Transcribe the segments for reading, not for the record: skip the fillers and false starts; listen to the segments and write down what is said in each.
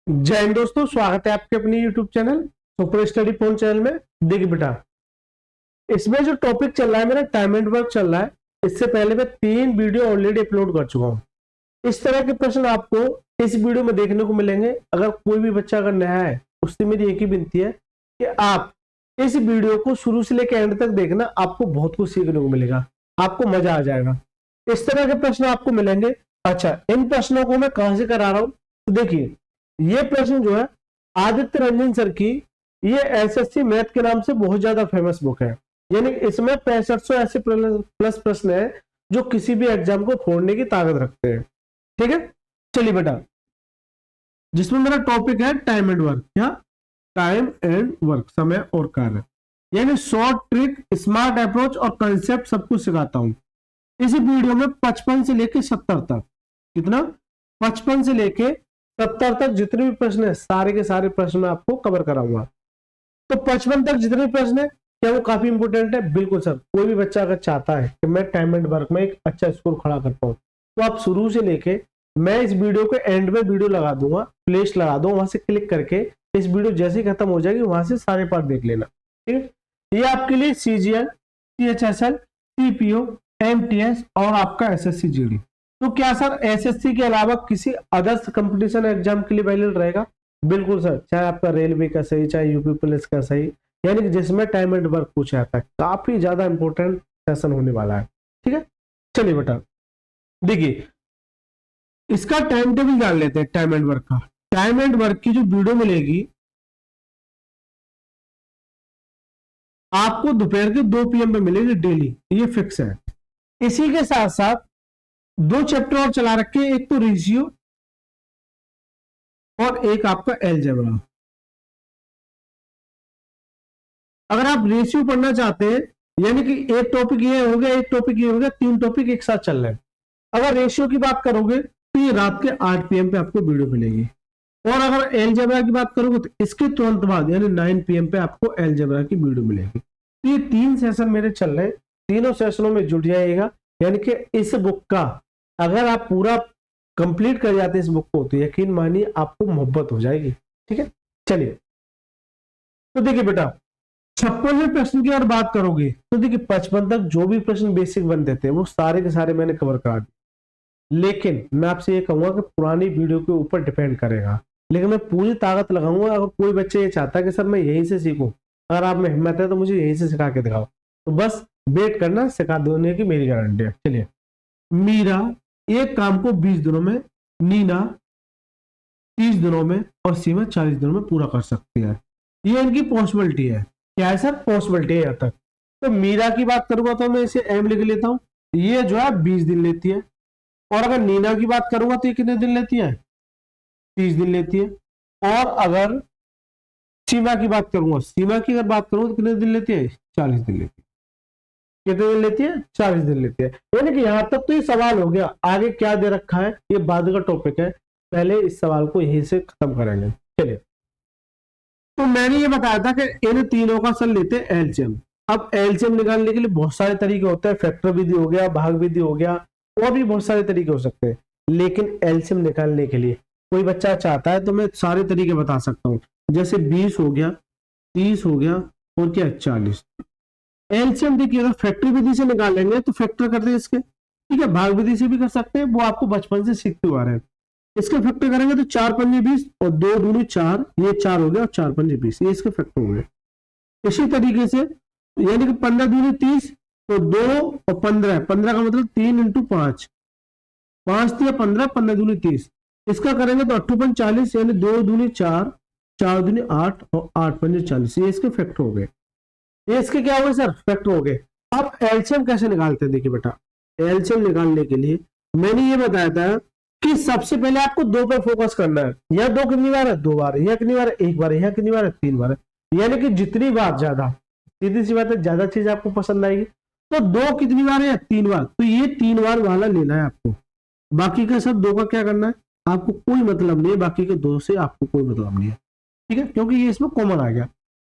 जय हिंद दोस्तों, स्वागत है आपके अपने YouTube channel super study phone channel में। देखिए बेटा, इसमें जो टॉपिक चल रहा है मेरा टाइम एंड वर्क चल रहा है। इससे पहले मैं 3 वीडियो ऑलरेडी अपलोड कर चुका हूं। इस तरह के प्रश्न आपको इस वीडियो में देखने को मिलेंगे। अगर कोई भी बच्चा अगर नया है, उससे मेरी एक ही विनती है कि आप इस वीडियो को शुरू से लेकर एंड तक देखना। आपको बहुत कुछ सीखने को मिलेगा, आपको मजा आ जाएगा। इस तरह के प्रश्न आपको मिलेंगे। अच्छा, इन प्रश्नों को मैं कहां से करा रहा हूं, तो देखिए ये प्रश्न जो है आदित्य रंजन सर की, ये एसएससी मैथ के नाम से बहुत ज्यादा फेमस बुक है। यानी इसमें 6500 ऐसे प्लस प्रश्न है जो किसी भी एग्जाम को फोड़ने की ताकत रखते हैं। ठीक है, चलिए बेटा, जिसमें मेरा टॉपिक है टाइम एंड वर्क। क्या? टाइम एंड वर्क, समय और कार्य। यानी शॉर्ट ट्रिक, स्मार्ट अप्रोच और कंसेप्ट सब कुछ सिखाता हूं इस वीडियो में। 55 से लेके 70 तक, कितना? 55 से लेके 70 तक जितने भी प्रश्न है, सारे के सारे प्रश्न मैं आपको कवर कराऊंगा। तो 55 तक जितने भी प्रश्न है, क्या वो काफी इंपोर्टेंट है? बिल्कुल सर। कोई भी बच्चा अगर चाहता है कि मैं टाइम एंड वर्क में एक अच्छा स्कोर खड़ा कर पाऊं, तो आप शुरू से लेके, मैं इस वीडियो के एंड में वीडियो लगा दूंगा, प्लेलिस्ट लगा दो, वहां से क्लिक करके इस वीडियो जैसे ही खत्म हो जाएगी वहां से सारे पार्ट देख लेना। ठीक है, ये आपके लिए CGL, CHSL, TPO, MTS और आपका SSC GD। तो क्या सर एसएससी के अलावा किसी अदर्स कंपटीशन एग्जाम के लिए वैलिड रहेगा? बिल्कुल सर, चाहे आपका रेलवे का सही, चाहे यूपी पुलिस का सही, यानी कि जिसमें टाइम एंड वर्क पूछा जाता है। काफी ज्यादा इंपॉर्टेंट सेशन होने वाला है। ठीक है, चलिए बेटा, देखिए इसका टाइम टेबल जान लेते हैं। टाइम एंड वर्क का, टाइम एंड वर्क की जो वीडियो मिलेगी आपको दोपहर के 2 PM पे मिलेगी डेली, ये फिक्स है। इसी के साथ साथ 2 चैप्टर और चला रखे हैं, एक तो रेशियो और एक आपका अलजेब्रा। अगर आप रेशियो पढ़ना चाहते हैं, यानी कि एक टॉपिक ये हो गया, एक टॉपिक ये हो गया, 3 टॉपिक एक साथ चल रहे हैं। अगर रेशियो की बात करोगे तो ये रात के 8 PM पे आपको वीडियो मिलेगी। और अगर अलजेब्रा की बात करोगे तो इसके तुरंत बाद यानी 9 PM पे आपको अलजेब्रा की वीडियो मिलेगी। तो ये 3 सेशन मेरे चल रहे हैं, तीनों सेशनों में जुट जाइएगा। यानी कि इस बुक का अगर आप पूरा कंप्लीट कर जाते हैं इस बुक को, तो यकीन मानिए आपको मोहब्बत हो जाएगी। ठीक है, चलिए तो देखिए बेटा, 56वें प्रश्न की अगर बात करोगे तो देखिए 55 तक जो भी प्रश्न बेसिक बनते थे वो सारे के सारे मैंने कवर करा दिए। लेकिन मैं आपसे ये कहूंगा कि पुरानी वीडियो के ऊपर डिपेंड करेगा, लेकिन मैं पूरी ताकत लगाऊंगा। अगर कोई बच्चे ये चाहता है कि सर मैं यहीं से सीखूं, अगर आप में हिम्मत है तो मुझे यहीं से सिखा के दिखाओ, तो बस वेट करना, सिखा देने की मेरी गारंटी है। चलिए, मीरा एक काम को 20 दिनों में, नीना 30 दिनों में और सीमा 40 दिनों में पूरा कर सकती है। ये इनकी पॉसिबिलिटी है। क्या है सर? पॉसिबिलिटी है यहाँ तक। तो मीरा की बात करूंगा तो मैं इसे एम लिख लेता हूं, ये जो है 20 दिन लेती है। और अगर नीना की बात करूंगा तो ये कितने दिन लेती है? 30 दिन लेती है। और अगर सीमा की बात करूंगा, सीमा की अगर बात करूंगा तो कितने दिन लेती है? 40 दिन लेती है। कितने दिन लेती है? 40 दिन लेती है। यानी कि यहां तक तो ये सवाल हो गया। आगे क्या दे रखा है ये बाद का टॉपिक है, पहले इस सवाल को यहीं से खत्म करेंगे। चलिए, तो मैंने ये बताया था कि इन तीनों का सल लेते हैं एलसीएम। अब एलसीएम निकालने के लिए बहुत सारे तरीके होते हैं, फैक्टर विधि हो गया, भाग विधि हो गया, और भी बहुत सारे तरीके हो सकते हैं। लेकिन एलसीएम निकालने के लिए कोई बच्चा चाहता है तो मैं सारे तरीके बता सकता हूँ। जैसे 20 हो गया, 30 हो गया, और क्या 40। एलसीएम देखिए, अगर फैक्टर विधि से निकालेंगे तो फैक्टर करते हैं इसके, ठीक है। भाग विधि से भी कर सकते हैं, वो आपको बचपन से सीखते हुए आ रहे हैं। इसके फैक्टर करेंगे तो 4 पंजे 20 और 2 दूनी 4, ये 4 हो गया, और 4 पंजे 20, ये इसके फैक्टर हो गए। इसी तरीके से यानी कि 15 दूनी 30, तो 2 और 15, 15 का मतलब 3 × 5, 5 दिया 15, 15 दूनी 30। इसका करेंगे तो 8 पंज 40, यानी 2 दूनी 4, 4 दूनी 8 और 8 पंजे 40, ये इसके फैक्टर हो गए। ये इसके क्या हो गए सर? फैक्टर हो गए। अब एलसीएम कैसे निकालते हैं? देखिए बेटा, एलसीएम निकालने के लिए मैंने ये बताया था कि सबसे पहले आपको 2 पे फोकस करना है। यह 2 कितनी बार है? 2 बार है। यह कितनी बार है? 1 बार है। यह कितनी बार है? 3 बार है। यानी कि जितनी बार ज्यादा, सीधी सी बात है, ज्यादा चीज आपको पसंद आएगी। तो 2 कितनी बार है? 3 बार। तो ये 3 बार वाला लेना है आपको। बाकी का सब 2 का क्या करना है? आपको कोई मतलब नहीं है, बाकी के 2 से आपको कोई मतलब नहीं है, ठीक है, क्योंकि ये इसमें कॉमन आ गया।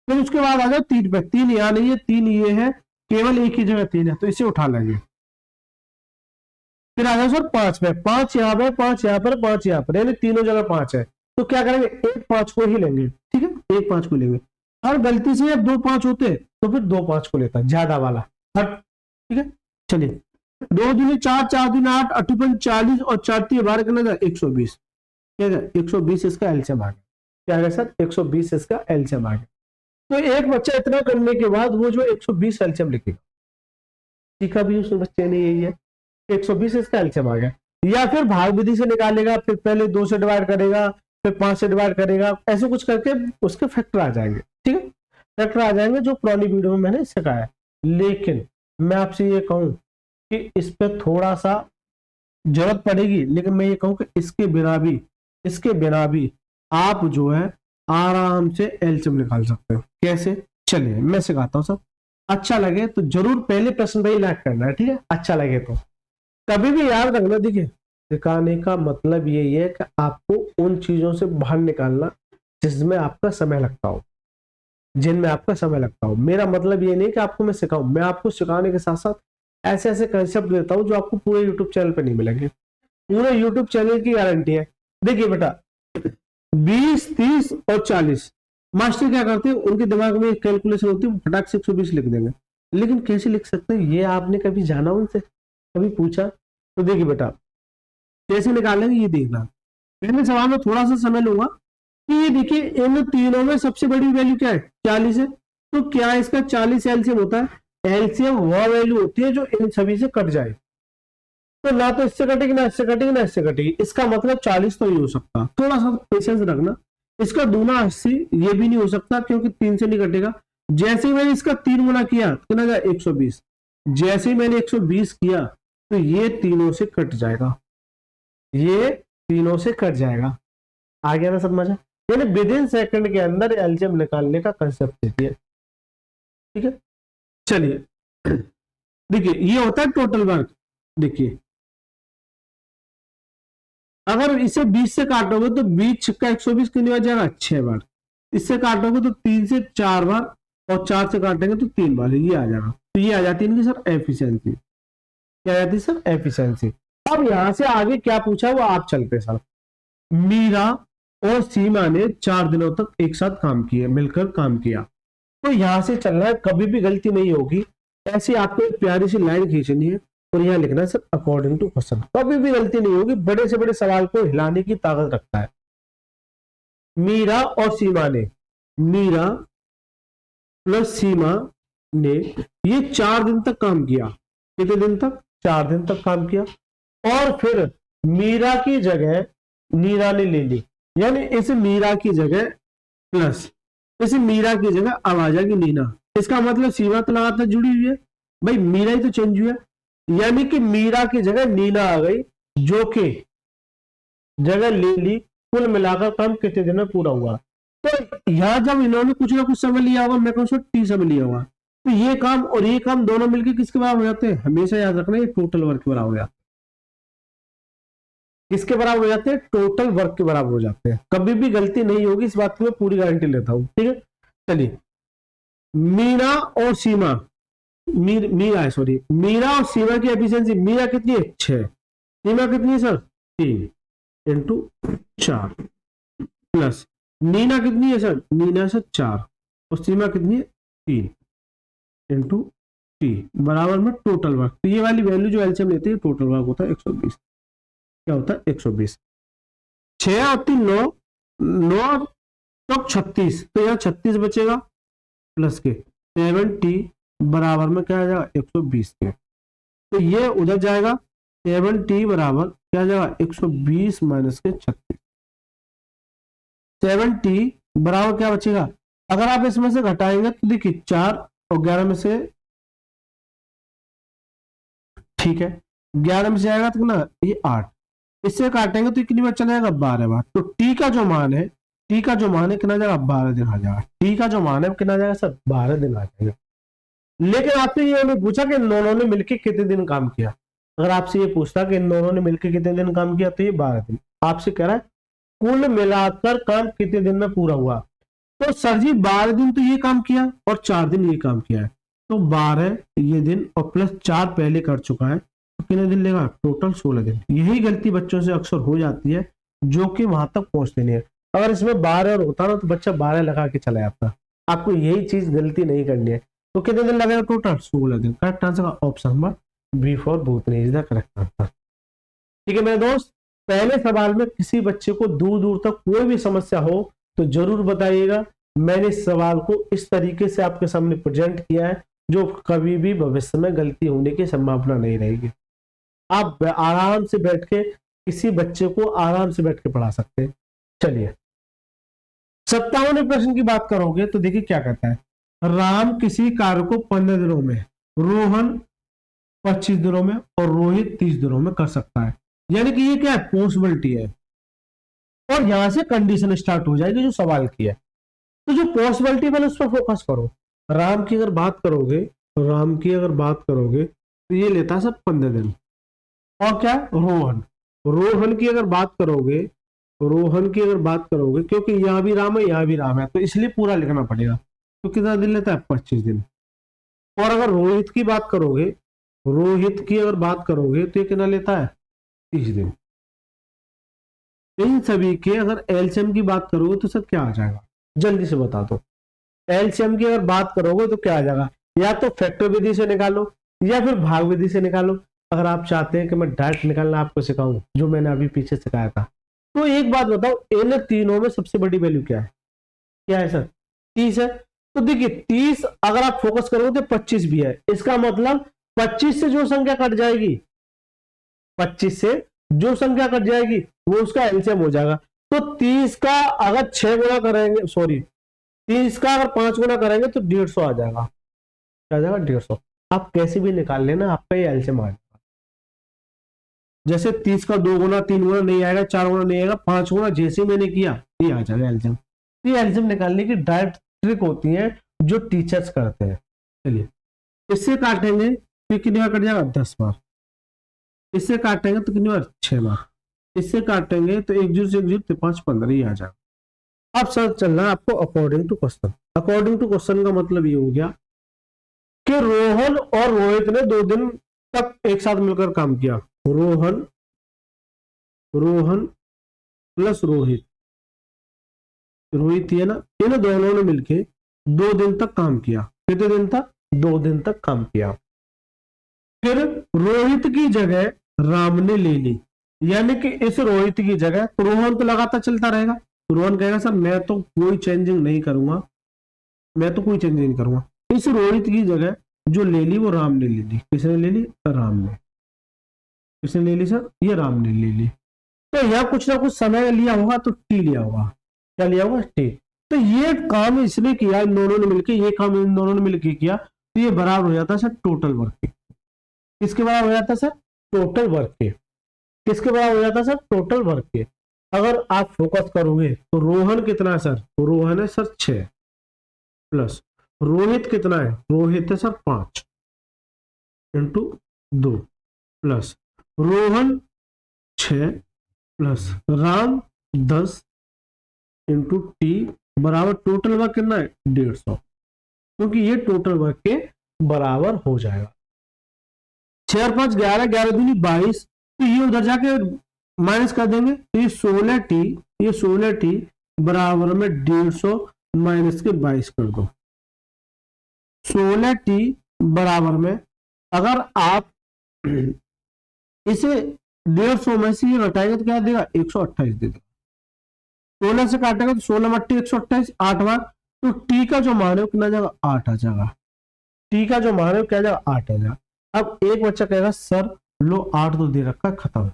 फिर उसके बाद आ जाओ 3 पे। 3 यहाँ नहीं है, 3 ये है, केवल एक ही जगह 3 है, तो इसे उठा लेंगे। फिर आ जाओ सर 5 पे, 5 यहाँ पे, 5 यहाँ पर, 5 यहाँ पर, यानी तीनों जगह 5 है। तो क्या करेंगे, 1 5 को ही लेंगे, ठीक है, 1 5 को लेंगे। हर गलती से अब 2 5 होते तो फिर 2 5 को लेता, ज्यादा वाला हर, ठीक है। चलिए 2 दूनी 4, 4 दूनी 8, 8 40 और 4 3 12 कितना था 120, क्या है 120 इसका एलसीएम आ गया। क्या है सर 120 इसका एलसीएम आ गया। तो एक बच्चा इतना करने के बाद वो जो 120 एलसीएम लिखेगा, सीखा भी उस बच्चे ने यही है, 120 इसका एलसीएम आ गया। या फिर भाग विधि से निकालेगा, फिर पहले 2 से डिवाइड करेगा, फिर 5 से डिवाइड करेगा, ऐसे कुछ करके उसके फैक्टर आ जाएंगे, ठीक है, फैक्टर आ जाएंगे जो पुरानी वीडियो में मैंने सिखाया। लेकिन मैं आपसे ये कहूं कि इस पर थोड़ा सा जरूरत पड़ेगी, लेकिन मैं ये कहूं कि इसके बिना भी आप जो है आराम से एलसीएम निकाल सकते हो। कैसे, चलिए मैं सिखाता हूं सब। अच्छा लगे तो जरूर पहले प्रश्न भाई लाइक करना है, ठीक है, अच्छा लगे तो। कभी भी याद रखना, देखिए सिखाने का मतलब यही है कि आपको उन चीजों से बाहर निकालना जिसमें आपका समय लगता हो, जिनमें आपका समय लगता हो। मेरा मतलब ये नहीं कि आपको मैं सिखाऊं, मैं आपको सिखाने के साथ साथ ऐसे ऐसे कंसेप्ट देता हूं जो आपको पूरे यूट्यूब चैनल पे नहीं मिलेंगे। पूरे यूट्यूब चैनल की गारंटी है। देखिए बेटा 20 30 और 40 मास्टर क्या करते हैं, उनके दिमाग में एक कैलकुलेशन होती है, फटाक से 120 लिख देंगे। लेकिन कैसे लिख सकते हैं ये आपने कभी जाना उनसे, कभी पूछा? तो देखिए बेटा कैसे निकालेंगे ये देखना। पहले सवाल में थोड़ा सा समय लूंगा कि ये देखिए इन तीनों में सबसे बड़ी वैल्यू क्या है 40 है, तो क्या इसका 40 एलसीएम होता है? एलसीएम वह वैल्यू होती है जो इन सभी से कट जाए। तो ना तो इससे कटेगी, ना इससे कटेगी, ना इससे कटेगी, इसका मतलब 40 तो नहीं हो सकता। थोड़ा सा पेशेंस रखना। इसका दूना 80 ये भी नहीं हो सकता क्योंकि 3 से नहीं कटेगा। जैसे ही मैंने इसका 3 गुना किया कितना जाए 120, जैसे ही मैंने 120 किया तो ये तीनों से कट जाएगा, ये तीनों से कट जाएगा। आ गया ना समझ? यानी विद इन सेकंड के अंदर एलसीएम निकालने का कंसेप्ट है, ठीक है। चलिए देखिए ये होता है टोटल वर्क। देखिए अगर इसे 20 से काटोगे तो 20 छिक्का 120 कितनी बार जाएगा 6 बार। इससे काटोगे तो 3 से 4 बार, और 4 से काटेंगे तो 3 बार, ये आ जाएगा। तो ये आ जाती है इनकी सर एफिशिएंसी। क्या आ जाती है सर? एफिशिएंसी। अब यहां से आगे क्या पूछा वो आप चलते सर। मीरा और सीमा ने 4 दिनों तक एक साथ काम किया, मिलकर काम किया। तो यहां से चलना है, कभी भी गलती नहीं होगी। ऐसी आपको एक प्यारी सी लाइन खींचनी है और यहां लिखना है सर अकॉर्डिंग टू क्वेश्चन। कभी भी गलती नहीं होगी, बड़े से बड़े सवाल को हिलाने की ताकत रखता है। मीरा और सीमा ने, मीरा प्लस सीमा ने ये 4 दिन तक काम किया। कितने दिन तक? 4 दिन तक काम किया। और फिर मीरा की जगह नीरा ने ले ली, यानी इस मीरा की जगह प्लस इस मीरा की जगह अब आ जाएगी नीना। इसका मतलब सीमा तो लगातार जुड़ी हुई है भाई, मीरा ही तो चेंज हुआ, यानी कि मीरा की जगह नीना आ गई, जो कि जगह ले ली। कुल मिलाकर काम कितने दिन में पूरा हुआ? तो यहां जब इन्होंने कुछ ना कुछ समय लिया होगा, मैं कहूँ टी समय लिया होगा, तो ये काम और ये काम दोनों मिलकर किसके बराबर हो जाते हैं? हमेशा याद रखना ये टोटल वर्क के बराबर हो जाते हैं। किसके बराबर हो जाते हैं? टोटल वर्क के बराबर हो जाते हैं। कभी भी गलती नहीं होगी, इस बात की मैं पूरी गारंटी लेता हूं, ठीक है। चलिए मीरा और सीमा, मीरा और सीमा की एफिशिएंसी, मीरा कितनी है 6, सीमा कितनी है सर 3 इंटू 4, प्लस नीना कितनी है सर? नीना सर 4 और सीमा कितनी है 3 इंटू 3 बराबर में टोटल वर्क। तो ये वाली वैल्यू जो एलसीएम लेते हैं टोटल वर्क होता है 120। क्या होता है 120? 6 और 3 9, 9 तो 36, तो यहाँ 36 बचेगा प्लस के 70 बराबर में क्या आ जाएगा 120 के। तो ये उधर जाएगा 70 बराबर क्या आ जाएगा 120 माइनस के 36। 70 बराबर क्या बचेगा? अगर आप इसमें से घटाएंगे तो देखिए 4 और 11 में से, ठीक है 11 में से आएगा तो ना ये 8, इससे काटेंगे तो कितनी बार चला जाएगा 12 बार। तो टी का जो मान है, टी का जो मान है कितना जाएगा 12 दिन आ जाएगा। टी का जो मान है कितना जाएगा सर 12 दिन आ जाएगा। लेकिन आपसे ये नहीं पूछा कि इन दोनों ने मिलकर कितने दिन काम किया। अगर आपसे ये पूछता कि इन दोनों ने मिलकर कितने दिन काम किया तो ये 12 दिन। आपसे कह रहा है कुल मिलाकर काम कितने दिन में पूरा हुआ। तो सर जी 12 दिन तो ये काम किया और 4 दिन ये काम किया है, तो 12 ये दिन और प्लस 4 पहले कर चुका है, तो कितने दिन लेगा? टोटल 16 दिन। यही गलती बच्चों से अक्सर हो जाती है जो कि वहां तक पहुंचते नहीं है। अगर इसमें 12 होता ना तो बच्चा 12 लगा के चला जाता। आपको यही चीज गलती नहीं करनी है। तो कितने दिन लगेगा टोटल? 16 दिन। करेक्ट आंसर का ऑप्शन नंबर बी फॉर भूतनी इज द करेक्ट आंसर। ठीक है मेरे दोस्त, पहले सवाल में किसी बच्चे को दूर दूर तक कोई भी समस्या हो तो जरूर बताइएगा। मैंने इस सवाल को इस तरीके से आपके सामने प्रेजेंट किया है जो कभी भी भविष्य में गलती होने की संभावना नहीं रहेगी। आप आराम से बैठ के किसी बच्चे को आराम से बैठ के पढ़ा सकते हैं। चलिए 57वें प्रश्न की बात करोगे तो देखिए क्या कहता है। राम किसी कार्य को 15 दिनों में, रोहन 25 दिनों में और रोहित 30 दिनों में कर सकता है। यानी कि ये क्या है? पॉसिबिलिटी है। और यहां से कंडीशन स्टार्ट हो जाएगी जो सवाल की है। तो जो पॉसिबिलिटी पहले उस पर फोकस करो। राम की अगर बात करोगे, राम की अगर बात करोगे तो ये लेता है सर 15 दिन। और क्या? रोहन, रोहन की अगर बात करोगे, रोहन की अगर बात करोगे, क्योंकि यहां भी राम है यहां भी राम है तो इसलिए पूरा लिखना पड़ेगा। तो कितना दिन लेता है? 25 दिन। और अगर रोहित की बात करोगे, रोहित की अगर बात करोगे तो ये कितना लेता है? 30 दिन। इन सभी के अगर एलसीएम की बात करोगे तो सर क्या आ जाएगा? जल्दी से बता दो। एलसीएम की अगर बात करोगे तो क्या आ जाएगा? या तो फैक्टर विधि से निकालो या फिर भाग विधि से निकालो। अगर आप चाहते हैं कि मैं डायरेक्ट निकालना आपको सिखाऊं जो मैंने अभी पीछे सिखाया था, तो एक बात बताओ, इन तीनों में सबसे बड़ी वैल्यू क्या है? क्या है सर? 30 है। तो देखिए 30 अगर आप फोकस करोगे तो 25 भी है। इसका मतलब 25 से जो संख्या कट जाएगी, 25 से जो संख्या कट जाएगी वो उसका एलसीएम हो जाएगा। तो 30 का अगर 6 गुना करेंगे, सॉरी 30 का अगर 5 गुना करेंगे तो 150 आ जाएगा। क्या आ जाएगा? 150। आप कैसे भी निकाल लेना, आपका ये एलसीएम आ जाएगा। जैसे 30 का 2 गुना 3 गुना नहीं आएगा, 4 गुना नहीं आएगा, 5 गुना जैसे मैंने किया ये आ जाएगा एलसीएम। ये एलसीएम निकालने की डायरेक्ट ट्रिक होती है जो टीचर्स करते हैं। चलिए इससे काटेंगे तो कितनी बार कट जाएगा? 10 बार। इससे काटेंगे तो कितनी बार? 6 बार। इससे काटेंगे तो 1 जीरो से 1 जीरो 5 15 ही आ जाएगा। अब सर चल रहा है आपको according to question. According to question का मतलब ये हो गया कि रोहन और रोहित ने 2 दिन तक एक साथ मिलकर काम किया। रोहन, रोहन प्लस रोहित, रोहित है ना, इन दोनों ने मिलके 2 दिन तक काम किया। कितने दिन तक? 2 दिन तक काम किया। फिर रोहित की जगह राम ने ले ली। यानी कि इस रोहित की जगह तो रोहन तो लगातार चलता रहेगा। तो रोहन कहेगा सर मैं तो कोई चेंजिंग नहीं करूंगा, मैं तो कोई चेंज नहीं करूंगा। इस रोहित की जगह जो ले ली वो राम ने ले ली। किसने ले ली? राम ने। किसने ले ली सर? ये राम ने ले ली। तो यह कुछ ना कुछ समय लिया होगा तो टी लिया होगा। क्या लिया होगा? टी। तो ये काम इसने किया, इन दोनों ने मिलकर, ये काम इन दोनों ने मिलकर किया तो ये बराबर हो जाता है सर टोटल वर्क के। किसके बराबर हो जाता है सर? टोटल वर्क के। किसके बराबर हो जाता है सर? टोटल वर्क के। अगर आप फोकस करोगे तो रोहन कितना है सर? रोहन है सर 6 प्लस रोहित कितना है? रोहित है sir 5 into 2 plus Rohan 6 plus Ram 10 into T बराबर टोटल वर्क कितना है? 150। क्योंकि ये टोटल वर्क के बराबर हो जाएगा। 6 और 5 11, 11 दूनी 22। तो ये उधर जाके माइनस कर देंगे तो ये 16t, ये 16t बराबर में 150 माइनस के 22 कर दो। 16t बराबर में अगर आप इसे 150 में से ये घटाएंगे तो क्या देगा? 128 देगा। 16 से काटेगा तो 16 मट्टी 128, 8 बार। तो टी का जो मान है कितना जाएगा? 8 आ जाएगा। टी का जो मान है क्या जाएगा? 8 आ जाएगा। अब एक बच्चा कहेगा सर लो 8 तो दे रखा, खत्म।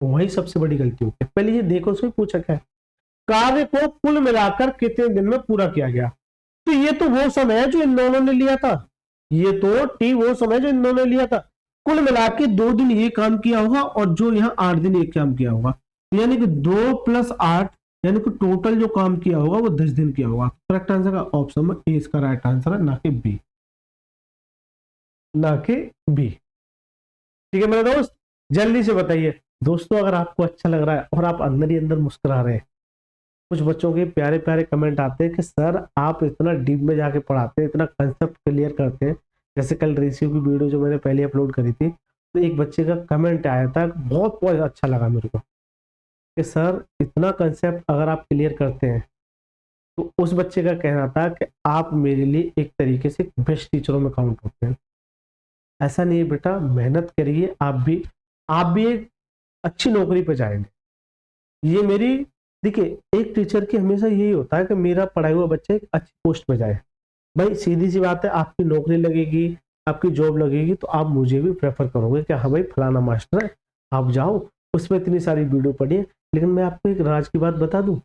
वही सबसे बड़ी गलती होती है। पहले ये देखो उसमें पूछा क्या है, कार्य को कुल मिलाकर कितने दिन में पूरा किया गया। तो ये तो वो समय है जो इन दोनों ने लिया था, ये तो टी वो समय जो इन दोनों ने लिया था। कुल मिलाकर 2 दिन ये काम किया होगा और जो यहाँ 8 दिन ये काम किया होगा। यानी कि 2 + 8 यानी कि टोटल जो काम किया होगा वो 10 दिन किया होगा। करेक्ट आंसर का ऑप्शन में ए इसका राइट आंसर है, ना कि बी, ना कि बी। ठीक है मेरे दोस्त, जल्दी से बताइए दोस्तों अगर आपको अच्छा लग रहा है और आप अंदर ही अंदर मुस्कुरा रहे हैं। कुछ बच्चों के प्यारे प्यारे कमेंट आते हैं कि सर आप इतना डीप में जाके पढ़ाते हैं, इतना कंसेप्ट क्लियर करते हैं। जैसे कल रेशियो की वीडियो जो मैंने पहले अपलोड करी थी तो एक बच्चे का कमेंट आया था, बहुत बहुत अच्छा लगा मेरे को। कि सर इतना कंसेप्ट अगर आप क्लियर करते हैं, तो उस बच्चे का कहना था कि आप मेरे लिए एक तरीके से बेस्ट टीचरों में काउंट होते हैं। ऐसा नहीं है बेटा, मेहनत करिए, आप भी एक अच्छी नौकरी पे जाएंगे। ये मेरी, देखिए एक टीचर की हमेशा यही होता है कि मेरा पढ़ाई हुआ बच्चा एक अच्छी पोस्ट पे जाए। भाई सीधी सी बात है, आपकी नौकरी लगेगी, आपकी जॉब लगेगी, तो आप मुझे भी प्रेफर करोगे कि हाँ भाई फलाना मास्टर है, आप जाओ, उसमें इतनी सारी वीडियो पढ़िए। लेकिन मैं आपको एक राज की बात बता दूं,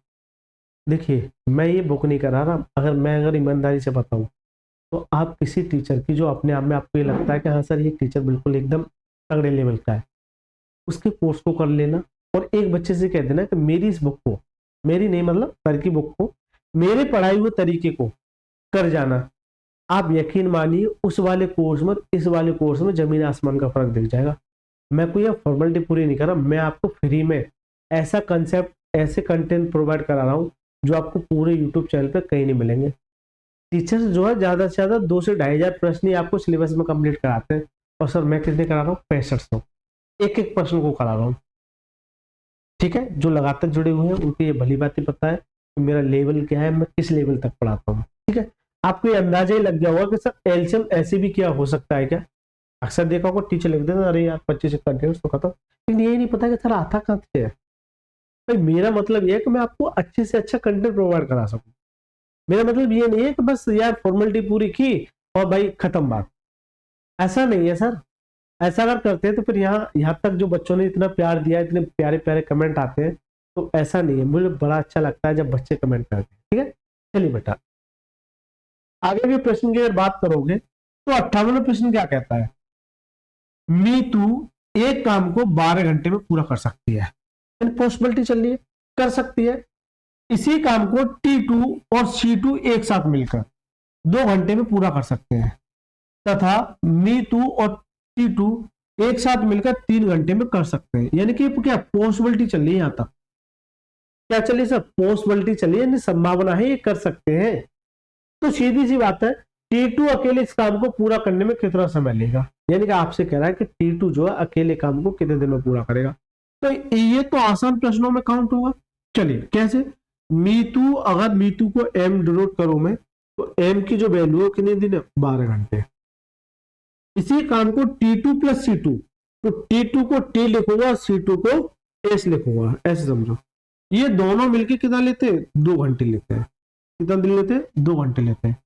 देखिए मैं ये बुक नहीं करा रहा, अगर ईमानदारी से बताऊं, तो आप किसी टीचर की जो अपने आप में आपको ये लगता है कि हाँ सर ये टीचर बिल्कुल एकदम तगड़े लेवल का है, उसके कोर्स को कर लेना, और एक बच्चे से कह देना कि मेरी इस बुक को, मेरी नहीं मतलब सर की बुक को, मेरे पढ़ाई हुए तरीके को कर जाना। आप यकीन मानिए उस वाले कोर्स में इस वाले कोर्स में जमीन आसमान का फर्क दिख जाएगा। मैं कोई फॉर्मेलिटी पूरी नहीं कर रहा, मैं आपको फ्री में ऐसा कंसेप्ट, ऐसे कंटेंट प्रोवाइड करा रहा हूँ जो आपको पूरे यूट्यूब चैनल पे कहीं नहीं मिलेंगे। टीचर्स जो है ज्यादा से ज्यादा 2 से 2,500 प्रश्न ही आपको सिलेबस में कंप्लीट कराते हैं, और सर मैं कितने करा रहा हूँ, 6500, एक एक प्रश्न को करा रहा हूँ। ठीक है, जो लगातार जुड़े हुए हैं उनको ये भली बात ही पता है कि मेरा लेवल क्या है, मैं किस लेवल तक पढ़ाता हूँ। ठीक है, आपको ये अंदाजा ही लग गया होगा कि सर एलसीएम ऐसे भी क्या हो सकता है क्या। अक्सर देखा होगा टीचर लिख देते अरे यार 25 कंटेंट्स तो खत्म, लेकिन ये नहीं पता कि सर आता कहाँ से है। भाई मेरा मतलब ये है कि मैं आपको अच्छे से अच्छा कंटेंट प्रोवाइड करा सकूं। मेरा मतलब ये नहीं है कि बस यार फॉर्मेलिटी पूरी की और भाई खत्म बात, ऐसा नहीं है सर। ऐसा अगर करते हैं तो फिर यहाँ यहाँ तक जो बच्चों ने इतना प्यार दिया, इतने प्यारे प्यारे कमेंट आते हैं, तो ऐसा नहीं है। मुझे बड़ा अच्छा लगता है जब बच्चे कमेंट करते हैं। ठीक है, चलिए बेटा आगे के प्रश्न की अगर बात करोगे तो 58वां प्रश्न क्या कहता है, मीतू एक काम को 12 घंटे में पूरा कर सकती है, पॉसिबिलिटी चल रही है, कर सकती है। इसी काम को T2 और C2 एक साथ मिलकर 2 घंटे में पूरा कर सकते हैं, तथा मीतू और T2 एक साथ मिलकर 3 घंटे में कर सकते हैं। यानी कि क्या पॉसिबिलिटी चल रही है, यहां तक क्या चल रही है सर, पॉसिबिलिटी चली है, संभावना है ये कर सकते हैं। तो सीधी सी बात है, T2 अकेले इस काम को पूरा करने में कितना समय लेगा, यानी कि आपसे कह रहा है कि T2 जो है अकेले काम को कितने दिन में पूरा करेगा। तो ये तो आसान प्रश्नों में काउंट होगा। चलिए कैसे, मीतू, अगर मीतू को m डिनोट करूं मैं, तो m की जो वैल्यू है कितने दिन है, 12 घंटे। इसी काम को T2 प्लस C2, तो T2 को T लिखूंगा, C2 को S लिखूंगा, ऐसे समझो। ये दोनों मिलकर कितना लेते हैं, 2 घंटे लेते हैं। कितना दिन लेते हैं, 2 घंटे लेते हैं।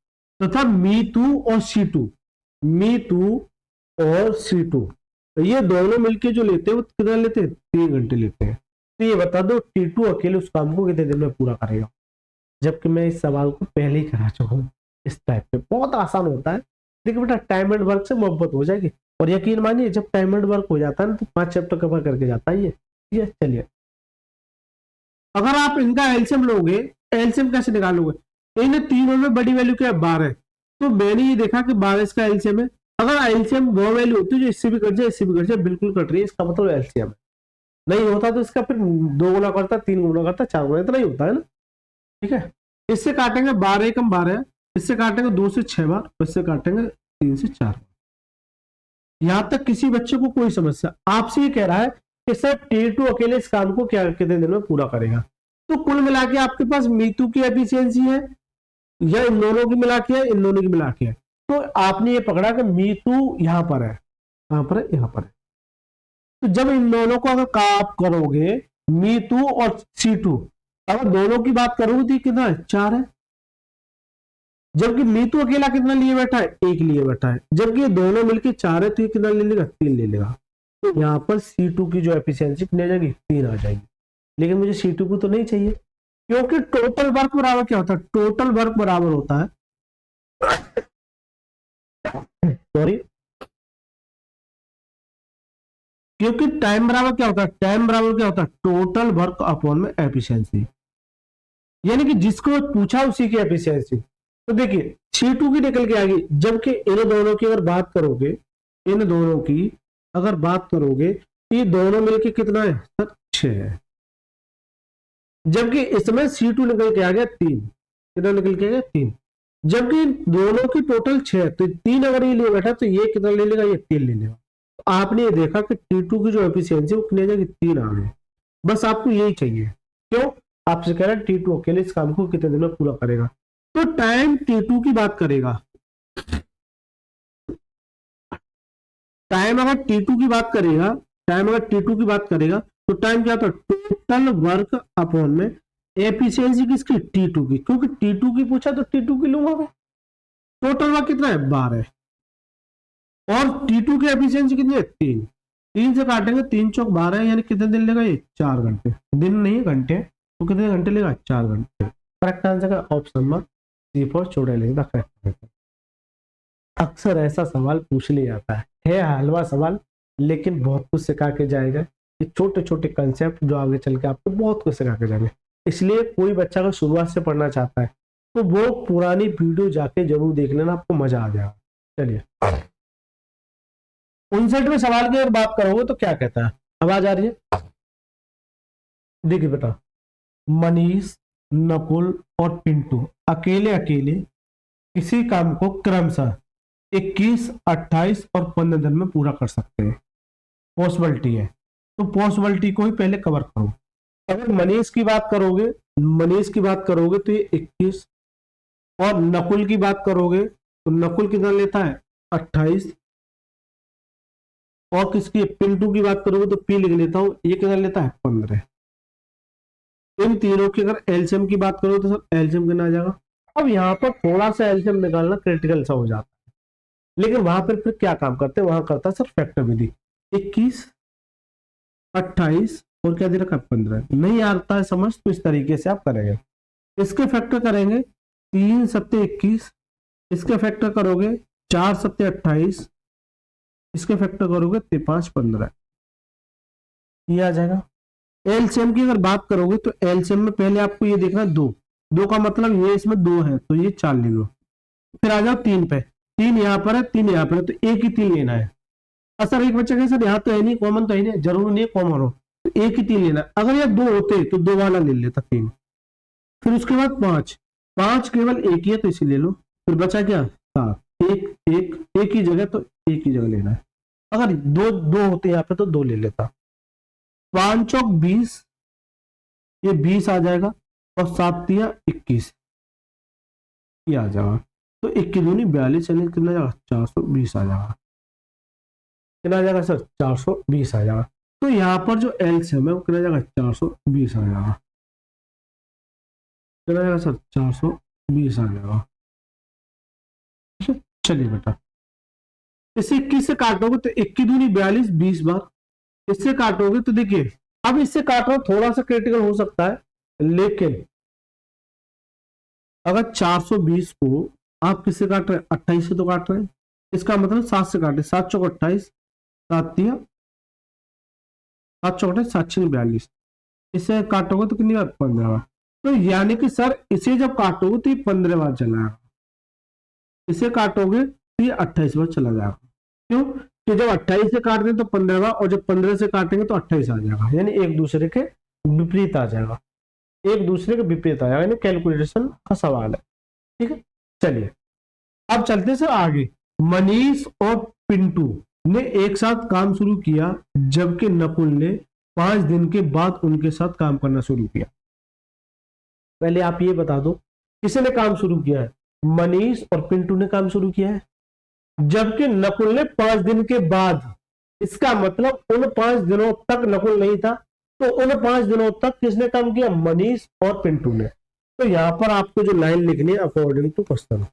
तथा मीतू और C2, मीतू और C2, तो ये दोनों मिलके जो लेते हैं वो कितना लेते हैं, 3 घंटे लेते हैं। तो ये बता दो T2 अकेले उस काम को कितने दिन में पूरा करेगा, जबकि मैं इस सवाल को पहले ही करा चुका हूँ। इस टाइप पे बहुत आसान होता है। देखिए बेटा टाइम एंड वर्क से मोहब्बत हो जाएगी, और यकीन मानिए जब टाइम एंड वर्क हो जाता है ना तो 5 चैप्टर कवर करके जाता है ये। ठीक है, चलिए अगर आप इनका एलसीएम लोगे, एलसीएम कैसे निकालोगे, इन तीनों में बड़ी वैल्यू क्या है, 12। तो मैंने ये देखा कि 12 इसका एलसीएम है। अगर एलसीएम वो वैल्यू होती है जो इससे भी कट जाए, इससे भी कट जाए, बिल्कुल कट रही है, इसका मतलब एलसीएम है। नहीं होता तो इसका फिर 2 गुना करता, 3 गुना करता, 4 गुना, इतना ही होता है ना। ठीक है, इससे काटेंगे 12 एकम 12, इससे काटेंगे 2 से 6 बार, इससे काटेंगे 3 से 4 बार। यहां तक किसी बच्चे को कोई समस्या, आपसे ये कह रहा है कि सर T2 अकेले इस काम को क्या कितने दिन में पूरा करेगा। तो कुल मिला के आपके पास मीतू की एफिशिएंसी है या इन दोनों की मिला के है, इन दोनों की मिला के है। तो आपने ये पकड़ा कि मीतू यहां पर है, कहां पर है, यहां पर है। तो जब इन दोनों को अगर आप करोगे, मीतू और C2, अगर दोनों की बात करोगे तो कितना है, 4 है। जबकि मीतू अकेला कितना लिए बैठा है, 1 लिए बैठा है। जबकि ये दोनों मिलकर 4 है, तो ये कितना ले लेगा, 3 ले लेगा। तो यहाँ पर C2 की जो एफिशिएंसी कितनी आ जाएगी, 3 आ जाएगी। लेकिन मुझे C2 को तो नहीं चाहिए, क्योंकि टोटल वर्क बराबर क्या होता है, टोटल वर्क बराबर होता है सॉरी, क्योंकि टाइम बराबर क्या होता है, टाइम बराबर क्या होता है, टोटल वर्क अपॉन में एफिशिएंसी। यानी कि जिसको पूछा उसी की एफिशिएंसी। तो देखिए C2 की निकल के आ गई, जबकि इन दोनों की अगर बात करोगे, इन दोनों की अगर बात करोगे, ये दोनों मिलके कितना है सर, 6 है। जबकि इसमें C2 निकल के आ गया 3, कितना निकल के आ गया, 3। जबकि दोनों की टोटल 6 है, तो 3 अगर ये ले बैठा तो ये कितना ले लेगा, ये 3 ले लेगा। तो आपने ये देखा कि T2 की जो एफिशिएंसी वो कितनी आ जाएगी, 3 आ गई। बस आपको यही चाहिए। क्यों? आपसे कह रहा है T2 अकेले इस काम को कितने दिन में पूरा करेगा। तो टाइम T2 की बात करेगा, टाइम अगर T2 की बात करेगा, टाइम अगर T2 की बात करेगा तो टाइम क्या होता है? टोटल वर्क अपॉन में एफिशिएंसी किसकी? T2 की, क्योंकि T2 की पूछा तो T2 की लूंगा मैं। टोटल वर्क कितना है? 12। और T2 की एफिशिएंसी कितनी है? 3। 3 से काटेंगे, 3 चौक 12 यानी कितने दिन लेगा ये? 4 घंटे। दिन नहीं है, घंटे। तो कितने घंटे लेगा? 4 घंटे। करेक्ट आंसर है option number C for student. Correct. अक्सर ऐसा सवाल पूछ लिया जाता है हलवा सवाल, लेकिन बहुत कुछ सिखा के जाएगा। ये छोटे छोटे कंसेप्ट जो आगे चल के आपको बहुत कुछ सिखा के जाएंगे। इसलिए कोई बच्चा अगर शुरुआत से पढ़ना चाहता है तो वो पुरानी वीडियो जाके जरूर देख लेना, आपको मजा आ जाएगा। चलिए 59वें सवाल की अगर बात करोगे तो क्या कहता है? आवाज आ रही है? देखिए बेटा, मनीष, नकुल और पिंटू अकेले अकेले किसी काम को क्रमशः 21, 28 और 15 दिन में पूरा कर सकते हैं। पॉसिबिलिटी है, तो पॉसिबिलिटी को ही पहले कवर करो। अगर मनीष की बात करोगे, मनीष की बात करोगे तो ये 21, और नकुल की बात करोगे तो नकुल कितना लेता है? 28। और किसकी? पिंटू की बात करोगे तो पी लिख लेता हूं, ये कितना लेता है? 15। इन तीनों की अगर एलसीएम की बात करो तो सर एलसीएम कितना आ जाएगा? अब यहाँ पर थोड़ा सा एलसीएम निकालना क्रिटिकल सा हो जाता है, लेकिन वहां पर फिर क्या काम करते हैं? वहां करता है सर फैक्टर विधि। 21, 28 और क्या दे रखा है? 15। नहीं आता है समझ तो इस तरीके से आप करेंगे, इसके फैक्टर करेंगे 3 सत्ते 21, इसके फैक्टर करोगे 4 सत्ते 28, इसके फैक्टर करोगे 5 15, ये आ जाएगा। एलसीएम की अगर बात करोगे तो एलसीएम में पहले आपको ये देखना 2 का मतलब ये इसमें 2 है तो ये 4 ले लो। फिर आ जाओ 3 पे, 3 यहाँ पर है, 3 यहाँ पर है, तो एक ही 3 लेना है। सर एक बच्चा सर यहाँ तो है नहीं, कॉमन तो है नहीं, जरूरी नहीं है कॉमन हो, तो एक ही 3 लेना है। अगर ये 2 होते तो 2 वाला ले लेता 3। फिर उसके बाद 5 केवल एक ही है तो इसी ले लो। फिर बचा क्या? 7। एक ही जगह, तो एक ही जगह लेना है। अगर 2 होते यहाँ पे तो 2 ले लेता। 5 चौक 20, ये 20 आ जाएगा, और 7 तिया 21, ये आ जाएगा। तो 21 दूनी 42, यानी कितना जाएगा? 420 आ जाएगा। कितना आ जाएगा सर? 420 आ जाएगा। तो यहाँ पर जो एलसीएम है वो कितना जाएगा? 420 आ जाएगा। कितना जाएगा सर? 420 आ जाएगा। चलिए बेटा, इसे 21 से काटोगे तो 21 दूनी 42, 20 बार। इससे काटोगे तो देखिए, अब इससे काट रहा हूं थोड़ा सा क्रिटिकल हो सकता है, लेकिन अगर 420 को आप किससे काट रहे हैं? 28 से तो काट रहे हैं, इसका मतलब 7 से काटे। 7 चौक 28, 7 तिया 7 चौक 28, 7 6 42, इससे काटोगे तो कितनी बार? 15 बार। तो यानी कि सर इसे जब काटोगे तो ये 15 बार चला जाएगा, इसे काटोगे तो ये 28 बार चला जाएगा। क्यों? कि जब 28 से काट दें तो 15 बार, और जब 15 से काटेंगे तो 28 आ जाएगा, यानी एक दूसरे के विपरीत आ जाएगा, एक दूसरे के विपरीत आ जाएगा, यानी कैलकुलेशन का सवाल है। ठीक है, चलिए अब चलते सर आगे। मनीष और पिंटू ने एक साथ काम शुरू किया, जबकि नकुल ने 5 दिन के बाद उनके साथ काम करना शुरू किया। पहले आप ये बता दो किसने काम शुरू किया है? मनीष और पिंटू ने काम शुरू किया है, जबकि नकुल ने 5 दिन के बाद। इसका मतलब उन 5 दिनों तक नकुल नहीं था, तो उन 5 दिनों तक किसने काम किया? मनीष और पिंटू ने। तो यहां पर आपको जो लाइन लिखनी है अकॉर्डिंग टू क्वेश्चन,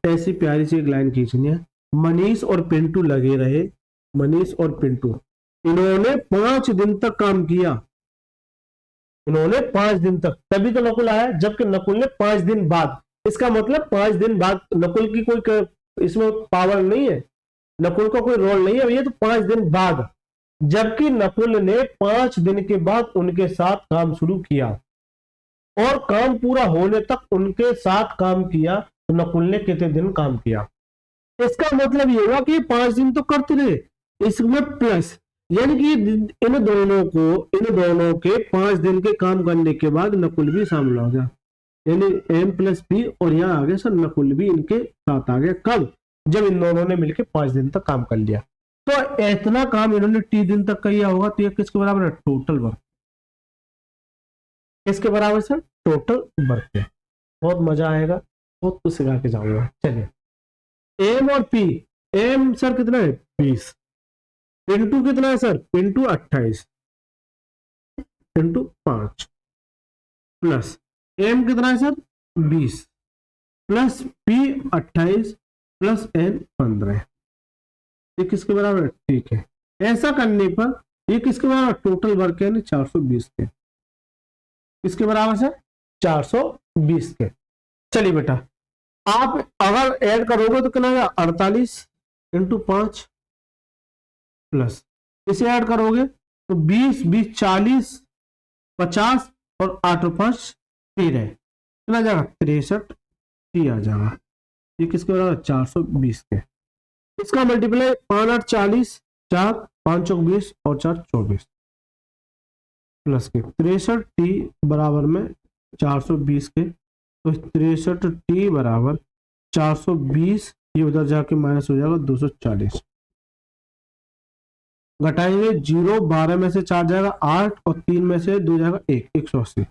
ऐसी प्यारी सी एक लाइन खींचनी है। मनीष और पिंटू लगे रहे, मनीष और पिंटू इन्होंने 5 दिन तक काम किया, इन्होंने 5 दिन तक, तभी तो नकुल आया, जबकि नकुल ने 5 दिन बाद। इसका मतलब 5 दिन बाद, नकुल की कोई इसमें पावर नहीं है, नकुल का कोई रोल नहीं है, ये तो 5 दिन बाद, जबकि नकुल ने 5 दिन के बाद उनके साथ काम शुरू किया, और काम पूरा होने तक उनके साथ काम किया। तो नकुल ने कितने दिन काम किया? इसका मतलब ये हुआ कि 5 दिन तो करते रहे, इसमें प्लस, यानी कि इन दोनों के 5 दिन के काम करने के बाद नकुल भी शामिल हो गया, यानी M+P, और यहाँ आ गया सर नकुल भी इनके साथ आ गया। कब? जब इन दोनों ने मिलकर 5 दिन तक काम कर लिया। तो इतना काम इन्होंने टी दिन तक किया होगा, तो ये किसके बराबर है? Total work. किसके बराबर सर? टोटल वर्क है। बहुत मजा आएगा, बहुत कुछ सिखा के जाऊंगा। चलिए एम और पी। एम सर कितना है? 20। इंटू कितना है sir? Into 28 into 5 plus M कितना है sir? 20 plus P 28 plus N 15। ये किसके बराबर है? ठीक है। ऐसा करने पर ये किसके बराबर? टोटल वर्क है 420 के। किसके बराबर सर? 420 के। चलिए बेटा, आप अगर ऐड करोगे तो कितना? 48 इंटू 5 प्लस इसे ऐड करोगे तो 20 20 40 50 और 8 और 5 13 कितना जाएगा? 63 टी आ जाएगा। ये किसके बराबर? 420 के। इसका मल्टीप्लाई 5 8 40 4 5 चौक 20 और 4 24 प्लस के 63 टी बराबर में 420 के। तो 63 टी बराबर 420, ये उधर जाके माइनस हो जाएगा 240। घटाएंगे 0, 12 में से 4 जाएगा 8 और 3 में से 2 जाएगा 1, 180।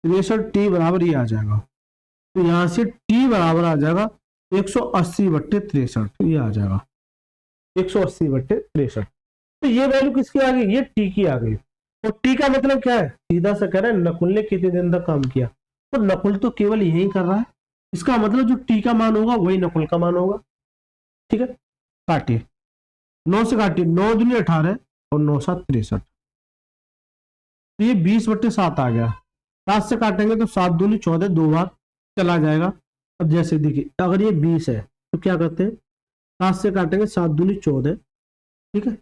63 टी बराबर ये आ जाएगा। तो यहां से टी बराबर आ जाएगा 180/63, ये आ जाएगा 180/63। तो ये वैल्यू किसकी आ गई? ये टी की आ गई। और टी का मतलब क्या है? सीधा सा कह रहा है नकुल ने कितने दिन तक काम किया। तो नकुल तो केवल यही कर रहा है, इसका मतलब जो टी का मान होगा वही नकुल का मान होगा। ठीक है, काटिए 9 से काटिए, 9 दूनी 18 और 9 7 63। तो ये 20/7 आ गया। 7 से काटेंगे तो 7 दूनी 14, 2 बार चला जाएगा। अब जैसे देखिए अगर ये 20 है तो क्या करते हैं? 7 से काटेंगे 7 दूनी 14, ठीक है,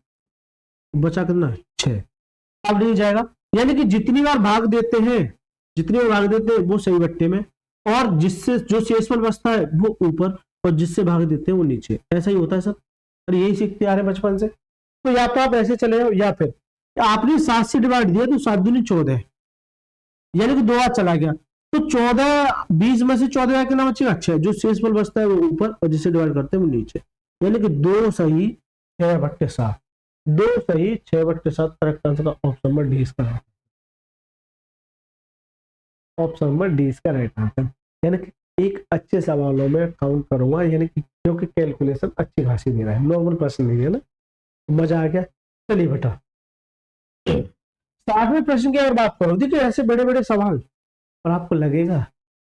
बचा कितना? 6। अब नहीं जाएगा, यानी कि जितनी बार भाग देते हैं, जितनी बार भाग देते हैं वो सही बट्टे में, और जिससे जो शेषफल बचता है वो ऊपर, और जिससे भाग देते हैं वो नीचे। ऐसा ही होता है सर, और यही सीखते आ रहे हैं बचपन से। तो या तो आप ऐसे चले जाओ, या फिर आपने 7 से डिवाइड दिया तो 7 दूनी 14, यानी कि 2 बार चला गया। तो 14 20 में से 14 कितना बचेगा? 6। जो शेषफल बचता है वो ऊपर, और जिससे डिवाइड करते हैं वो नीचे। यानी कि 2 सही 6/7, 2 सही 6/7 करेक्ट आंसर का ऑप्शन नंबर डी इसका है। ऑप्शन नंबर डी इसका राइट आंसर। यानी कि एक अच्छे सवालों में काउंट करूंगा, यानी कि क्योंकि कैलकुलेशन अच्छी खासी दे रहा है, नॉर्मल प्रश्न नहीं है ना। मजा आ गया। चलिए बेटा 60वें प्रश्न की अगर बात करो, देखिए ऐसे बड़े बड़े सवाल, और आपको लगेगा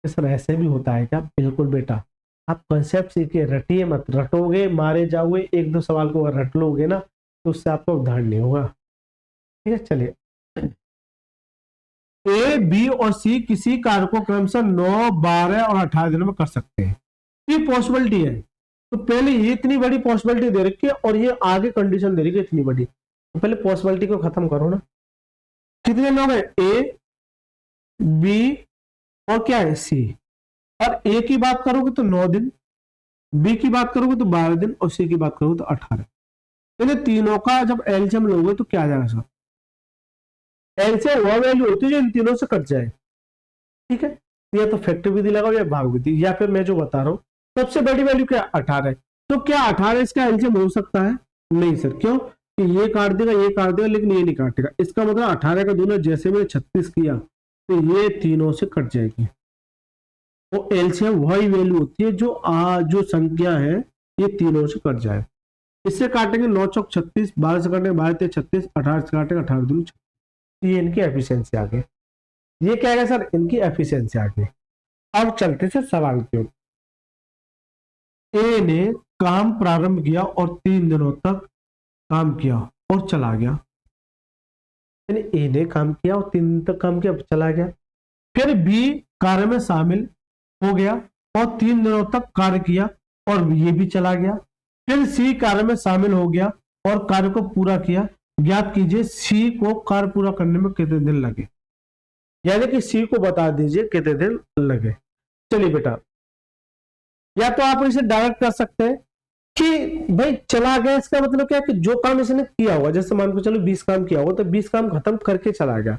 कि सर ऐसे भी होता है क्या? बिल्कुल बेटा, आप कंसेप्ट सीखिए, रटिए मत। रटोगे मारे जाओगे, 1 2 सवाल को रट लोगे ना तो उससे आपको उदाहरण नहीं होगा। ठीक है, चलिए ए बी और सी किसी कार्य को क्रमशः 9 12 और 18 दिनों में कर सकते हैं। ये पॉसिबिलिटी है। तो पहले ये इतनी बड़ी पॉसिबिलिटी दे रखी है और ये आगे कंडीशन दे रही है इतनी बड़ी, तो पहले पॉसिबिलिटी को खत्म करो ना। कितने लोग हैं? ए बी और क्या है? सी। और ए की बात करोगे तो 9 दिन, बी की बात करोगे तो 12 दिन, और सी की बात करोगे तो 18। इन तीनों का जब एलसीएम लोगे तो क्या आ जाएगा सर? एलसीएम वह वैल्यू होती है जो इन तीनों से कट जाए। ठीक है, या तो फैक्टर विधि लगाओ या भाग विधि, या फिर मैं जो बता रहा हूं सबसे बड़ी वैल्यू क्या? 18। तो क्या 18 इसका एलसीएम हो सकता है? नहीं सर। क्यों? कि ये काट देगा, ये काट देगा, लेकिन ये नहीं काटेगा। इसका मतलब 18 का दूना जैसे मैंने 36 किया तो ये तीनों से कट जाएगी। वो एलसीएम वही वैल्यू होती है जो संख्या है ये तीनों से कट जाए। इससे काटेंगे 9 चौक 36, 12 से काटेंगे 12 3 36, 18 से काटेंगे 18 दूनी 36। ये इनकी एफिशिएंसी आ गई। ये क्या है सर? इनकी एफिशिएंसी आ गई। अब चलते से सवाल की ओर। ए ने काम प्रारंभ किया और 3 दिनों तक काम किया और चला गया। ए ने काम किया और 3 दिन तक काम किया, चला गया। फिर बी कार्य में शामिल हो गया और 3 दिनों तक कार्य किया और ये भी चला गया। फिर सी कार्य में शामिल हो गया और कार्य को पूरा किया। ज्ञात कीजिए सी को कार्य पूरा करने में कितने दिन लगे, यानी कि सी को बता दीजिए कितने दिन लगे। चलिए बेटा, या तो आप इसे डायरेक्ट कर सकते हैं कि भाई चला गया, इसका मतलब क्या है कि जो काम इसने किया होगा, जैसे मान को चलो 20 काम किया होगा तो 20 काम खत्म करके चला गया।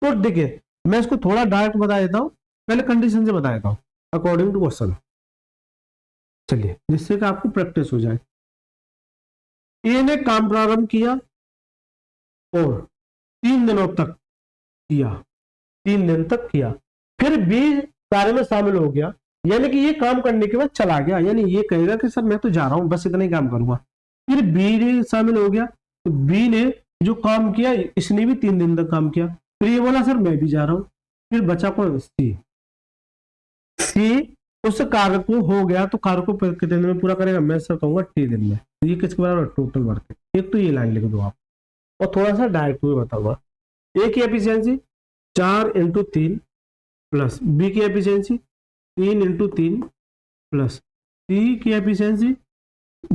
तो देखिए मैं इसको थोड़ा डायरेक्ट बता देता हूं, पहले कंडीशन से बता देता हूं अकॉर्डिंग टू क्वेश्चन। चलिए जिससे कि आपको प्रैक्टिस हो जाए। ए ने काम प्रारंभ किया और 3 दिनों तक किया, 3 दिन तक किया, फिर बी कार्य में शामिल हो गया, यानी कि ये काम करने के बाद चला गया, यानी ये कहेगा कि सर मैं तो जा रहा हूं, बस इतना ही काम करूंगा। फिर बी ने शामिल हो गया, तो बी ने जो काम किया इसने भी 3 दिन तक काम किया, फिर ये बोला सर मैं भी जा रहा हूं, फिर बचा कौन, सी। सी उस कार्य को हो गया तो कार्य को कितने दिन में पूरा करेगा, मैं सर कहूंगा टी दिन में। तो ये किसके बराबर, टोटल वर्क है। एक तो ये लाइन लिख दो आप, और थोड़ा सा डायरेक्ट में बताऊंगा। ए की एफिशिएंसी 4x3 प्लस बी की एफिशिएंसी 3x3 प्लस सी की एफिशिएंसी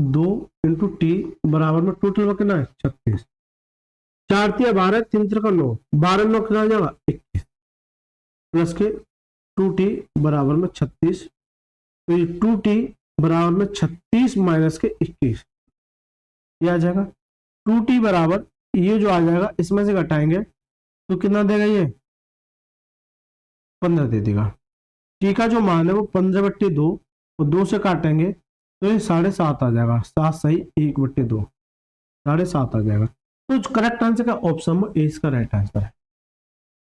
2x t बराबर में टोटल वर्क कितना है 36। 4×3 = 12, 3×3 = 9, 12×9 कितना आ जाएगा 21 प्लस के 2t बराबर में 36। तो ये 2t बराबर में 36 माइनस के 21 ये आ जाएगा। 2t बराबर ये जो आ जाएगा इसमें से घटाएंगे तो कितना देगा, ये 15 दे देगा। टी का जो मान है वो 15/2 और 2 से काटेंगे तो ये 7.5 आ जाएगा। 7 सही 1/2 7.5 आ जाएगा। तो करेक्ट आंसर का ऑप्शन में ए इसका राइट आंसर है।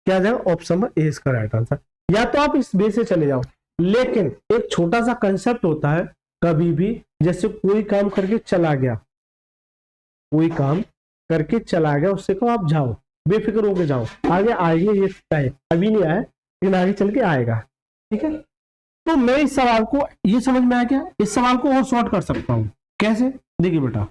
क्या आ जाएगा, ऑप्शन में ए इसका राइट आंसर। या तो आप इस बे से चले जाओ, लेकिन एक छोटा सा कंसेप्ट होता है, कभी भी जैसे कोई काम करके चला गया, कोई काम करके चला गया, उससे कहो आप जाओ, बेफिक्र होके जाओ, आगे आएंगे, ये टाइम अभी नहीं आया लेकिन आगे चल के आएगा। ठीक है, तो मैं इस सवाल को, ये समझ में आया क्या, इस सवाल को और शॉर्ट कर सकता हूं कैसे, देखिए बेटा,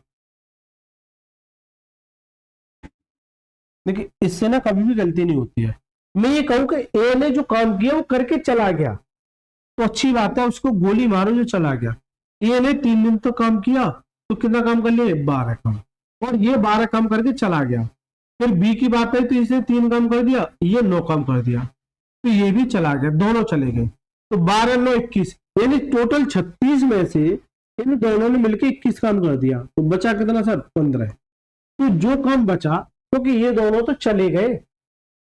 देखिए इससे ना कभी भी गलती नहीं होती है। मैं ये कहूं कि ए ने जो काम किया वो करके चला गया तो अच्छी बात है, उसको गोली मारो जो चला गया। ए ने 3 दिन तो काम किया तो कितना काम कर लिया, 12 काम, और ये 12 काम करके चला गया। फिर बी की बात है तो इसने 3 काम कर दिया, ये 9 काम कर दिया, तो ये भी चला गया, दोनों चले गए। तो 12 9 21, यानी टोटल 36 में से इन दोनों ने मिलकर 21 काम कर दिया, तो बचा कितना सर 15। तो जो काम बचा, क्योंकि ये दोनों तो चले गए,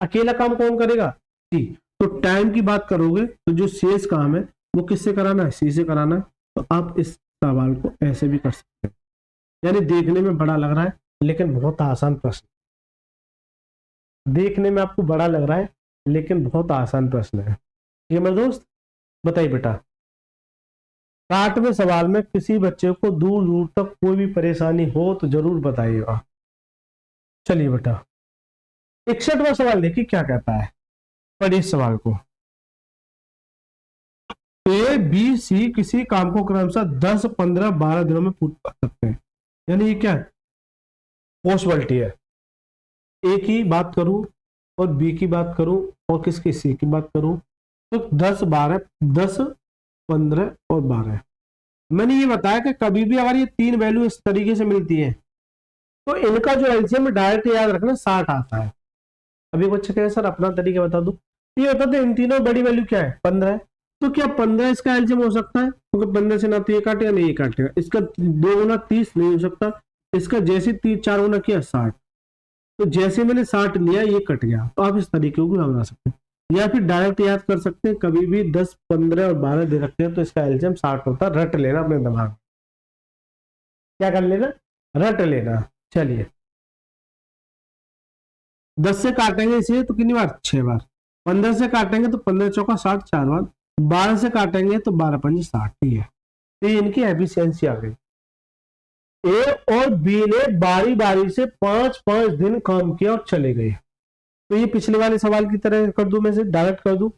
अकेला काम कौन करेगा, सी। तो टाइम की बात करोगे तो जो शेष काम है वो किससे कराना है, सी से कराना है। तो आप इस सवाल को ऐसे भी कर सकते हैं, यानी देखने में बड़ा लग रहा है लेकिन बहुत आसान प्रश्न, देखने में आपको बड़ा लग रहा है लेकिन बहुत आसान प्रश्न है ये मेरे दोस्त। बताइए बेटा, 60वें सवाल में किसी बच्चे को दूर दूर तक कोई भी परेशानी हो तो जरूर बताइएगा। चलिए बेटा 61वां सवाल देखिए क्या कहता है, पढ़िए इस सवाल को। ए बी सी किसी काम को क्रमशः 10 15 12 दिनों में पूर्ण कर सकते हैं, यानी ये क्या है, पॉसिबिलिटी है। ए की बात करूं और बी की बात करूं और किसकी, सी की बात करूं, तो 10 12 10 15 और 12। मैंने ये बताया कि कभी भी अगर ये 3 वैल्यू इस तरीके से मिलती है तो इनका जो एलसीएम डायरेक्ट याद रखना 60 आता है। अभी कुछ कहे सर अपना तरीका बता दो, ये बता दो इन तीनों बड़ी वैल्यू क्या है 15 है, तो क्या 15 इसका एलसीएम हो सकता है, क्योंकि 15 से ना तो ये काटेगा ना ये काटेगा, इसका 2 गुना 30 नहीं हो सकता, इसका जैसे 4 गुना किया 60, तो जैसे मैंने 60 लिया ये कट गया। तो आप इस तरीके को बना सकते हैं, या फिर डायरेक्ट याद कर सकते हैं, कभी भी 10 15 और 12 दे रखते हैं तो इसका एलसीएम 60 होता है, रट लेना अपने दिमाग, क्या कर लेना, रट लेना। चलिए 10 से काटेंगे इसे तो कितनी बार, 6 बार। 15 से काटेंगे तो 15 चौका 60 4 बार। 12 से काटेंगे तो 12 पंजे 60 ही है। तो इनकी एफिशिएंसी आ गई। ए और बी ने बारी बारी से 5-5 दिन काम किया और चले गए। तो ये पिछले वाले सवाल की तरह कर दूं, मैं से डायरेक्ट कर दूं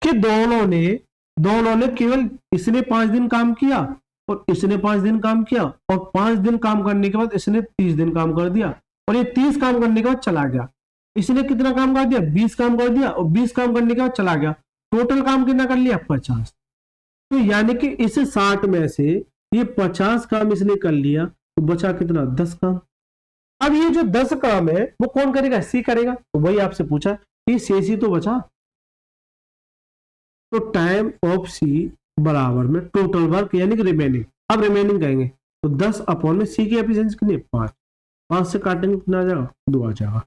कि दोनों ने केवल इसने 5 दिन काम किया और इसने 5 दिन काम किया, और 5 दिन काम करने के बाद इसने 30 दिन काम कर दिया, और ये 30 काम करने के बाद चला गया। इसने कितना काम कर दिया, 20 काम कर दिया, और 20 काम करने के बाद चला गया। टोटल काम कितना कर लिया, 50। तो यानी कि इस 60 में से ये 50 काम इसने कर लिया, तो बचा कितना, 10 काम। अब ये जो 10 काम है वो कौन करेगा, सी करेगा। तो वही आपसे पूछा कि सी तो बचा, तो टाइम ऑफ सी बराबर में टोटल वर्क यानी कि रिमेनिंग। अब रिमेनिंग कहेंगे तो 10 अपॉन में सी की एफिशिएंसी कितनी, 5। 5 से काटेंगे कितना आ जाएगा, 2 आ जाएगा।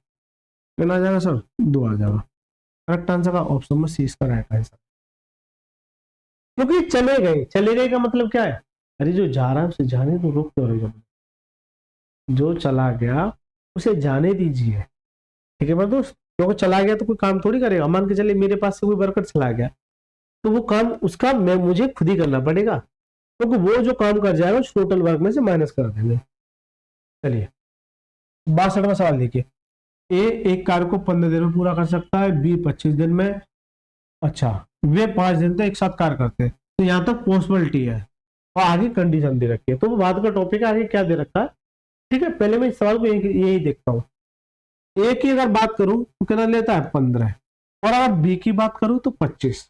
कितना आ जाएगा सर, 2 आ जाएगा। करेक्ट आंसर का ऑप्शन में सी इसका राइट आंसर, क्योंकि चले गए का मतलब क्या है, अरे जो जा रहा है उसे जाने तो रोक तो रहेगा, जो चला गया उसे जाने दीजिए। ठीक है मेरे दोस्त, क्योंकि चला गया तो कोई काम थोड़ी करेगा। मान के चलिए मेरे पास से कोई वर्कर चला गया, तो वो काम उसका मैं मुझे खुद ही करना पड़ेगा, क्योंकि वो जो काम कर जाएगा उस टोटल वर्क में से माइनस कर देंगे। चलिए 62वां सवाल देखिए। ए एक कार्य को 15 दिन में पूरा कर सकता है, बी 25 दिन में। अच्छा, वे 5 दिन तक एक साथ कार्य करते हैं, तो यहाँ तक पॉसिबिलिटी है और आगे कंडीशन दे रखी है। तो वो बाद का टॉपिक है, आगे क्या दे रखा है। ठीक है, पहले मैं इस सवाल को यही देखता हूँ। ए की अगर बात करूं तो कितना लेता है 15, और अगर बी की बात करूं तो 25।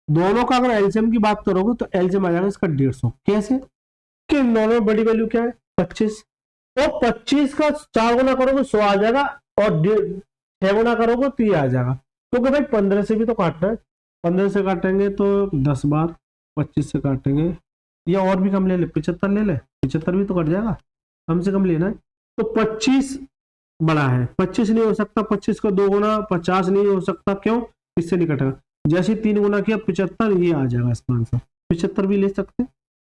दोनों का अगर एलसीएम की बात करोगे तो एलसीएम आ जाएगा इसका 150। कैसे कि दोनों में बड़ी वैल्यू क्या है 25, तो 25 का 4 गुना करोगे 100 आ जाएगा, और 6 गुना करोगे तो ये आ जाएगा, क्योंकि भाई 15 से भी तो काटना है। 15 से काटेंगे तो 10 बार, 25 से काटेंगे या और भी कम ले ले, 75 ले ले, 75 भी तो कट जाएगा, कम से कम लेना है। तो 25 बड़ा है, 25 नहीं हो सकता, 25 का 2 गुना 50 नहीं हो सकता, क्यों, इससे नहीं कटेगा। जैसे 3 गुना किया 75, ये आ जाएगा इसका आंसर। 75 भी ले सकते,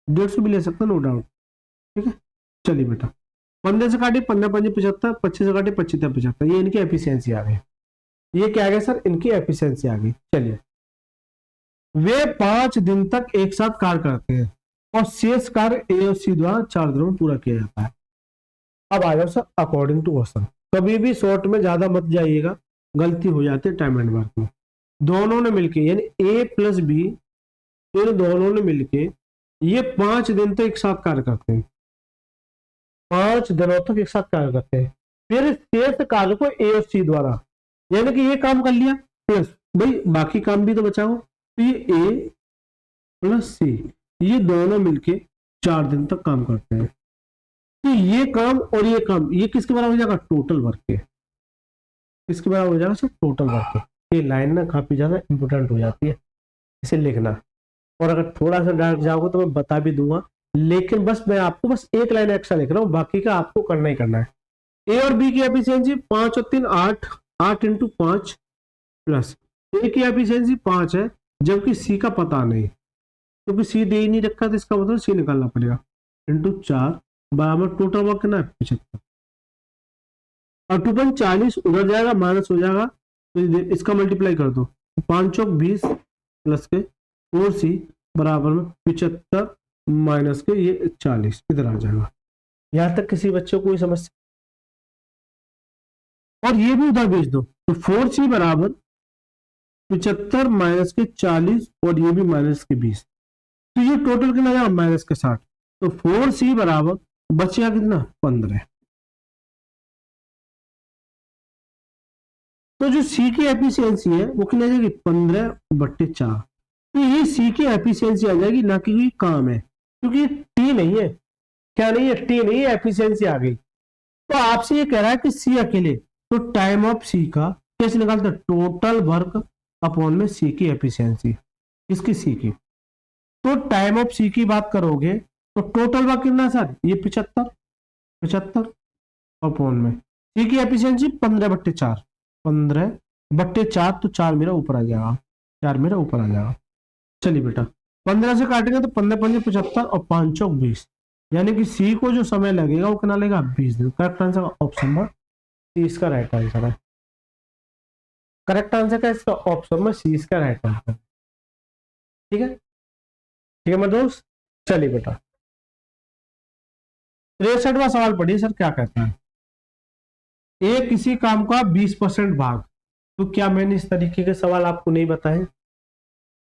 150 भी ले सकते, नो डाउट। ठीक है, चलिए बेटा 15 से काटिए, 15 5 75, 25 से काटिए 25 75, ये इनकी एफिशिएंसी आ गई। ये क्या आ गया सर, इनकी एफिशिएंसी आ गई। चलिए, वे 5 दिन तक एक साथ कार्य करते हैं और शेष कार्य ए और सी द्वारा 4 दिनों में पूरा किया जाता है। अब आ जाओ सर अकॉर्डिंग टू क्वेश्चन। कभी भी शॉर्ट में ज्यादा मत जाइएगा, गलती हो जाती है टाइम एंड वर्क में। दोनों ने मिलके यानी ए प्लस बी, इन दोनों ने मिलके ये 5 दिन तक एक साथ कार्य करते हैं, 5 दिनों तक एक साथ कार्य करते हैं। फिर शेष कार्य को ए और सी द्वारा, यानी कि ये काम कर लिया प्लस भाई बाकी काम भी तो बचा हो, तो ये ए प्लस सी, ये दोनों मिलके 4 दिन तक काम करते हैं। तो ये काम और ये काम, ये किसके बराबर हो जाएगा, टोटल वर्क के। किसके बराबर हो जाएगा सर, टोटल वर्क के। ये लाइन ना काफी ज्यादा इंपोर्टेंट हो जाती है, इसे लिखना। और अगर थोड़ा सा डार्क जाओगे तो मैं बता भी दूंगा, लेकिन बस मैं आपको बस एक लाइन एक्स्ट्रा लिख रहा हूँ, बाकी का आपको करना ही करना है। ए और बी की एफिशिएंसी 5 और 3 8, 8 इंटू 5 प्लस ए की एफिशिएंसी 5 है, जबकि सी का पता नहीं, क्योंकि सी दे ही नहीं रखा, तो इसका मतलब सी निकालना पड़ेगा। इंटू 4 बराबर टोटल वर्क कितना है 75, और 2 40 उधर जाएगा माइनस हो जाएगा, तो इसका मल्टीप्लाई कर दो, 5 चौक 20 प्लस के 4C बराबर में 75 माइनस के ये 40 इधर आ जाएगा। यहां तक किसी बच्चे को कोई समस्या, और ये भी उधर भेज दो, तो 4C बराबर 75 माइनस के 40 और ये भी माइनस के 20, तो ये टोटल कितना जाएगा माइनस के 60, तो 4C बराबर बचेगा कितना 15। तो जो सी की एफिशिएंसी है वो कितनी आ जाएगी 15/4। तो ये सी की एफिशिएंसी आ जाएगी, ना कि कोई काम है, क्योंकि टी नहीं है, क्या नहीं है, टी नहीं है, एफिशिएंसी आ गई। तो आपसे ये कह रहा है कि सी अकेले, तो टाइम ऑफ सी का कैसे निकालते हैं, टोटल वर्क अपॉन में सी की एफिशिएंसी, इसकी सी की। तो टाइम ऑफ सी की बात करोगे तो टोटल वर्क कितना सर, ये 75 अपॉन में सी की एफिशिएंसी 15/4, 15/4, तो 4 मेरा ऊपर आ जाएगा, 4 मेरा ऊपर आ जाएगा। चलिए बेटा 15 से काटेंगे तो 15 5 75 और 5 चौक 20, यानी कि सी को जो समय लगेगा वो कितना लगेगा 20 दिन। करेक्ट आंसर ऑप्शन में सी इसका राइट आंसर है। करेक्ट आंसर का इसका ऑप्शन में सी इसका राइट आंसर। ठीक है, ठीक है मेरे दोस्त। चलिए बेटा 63वां सवाल पढ़िए सर क्या कहता है। ए किसी काम का 20% भाग, तो क्या मैंने इस तरीके के सवाल आपको नहीं बताए,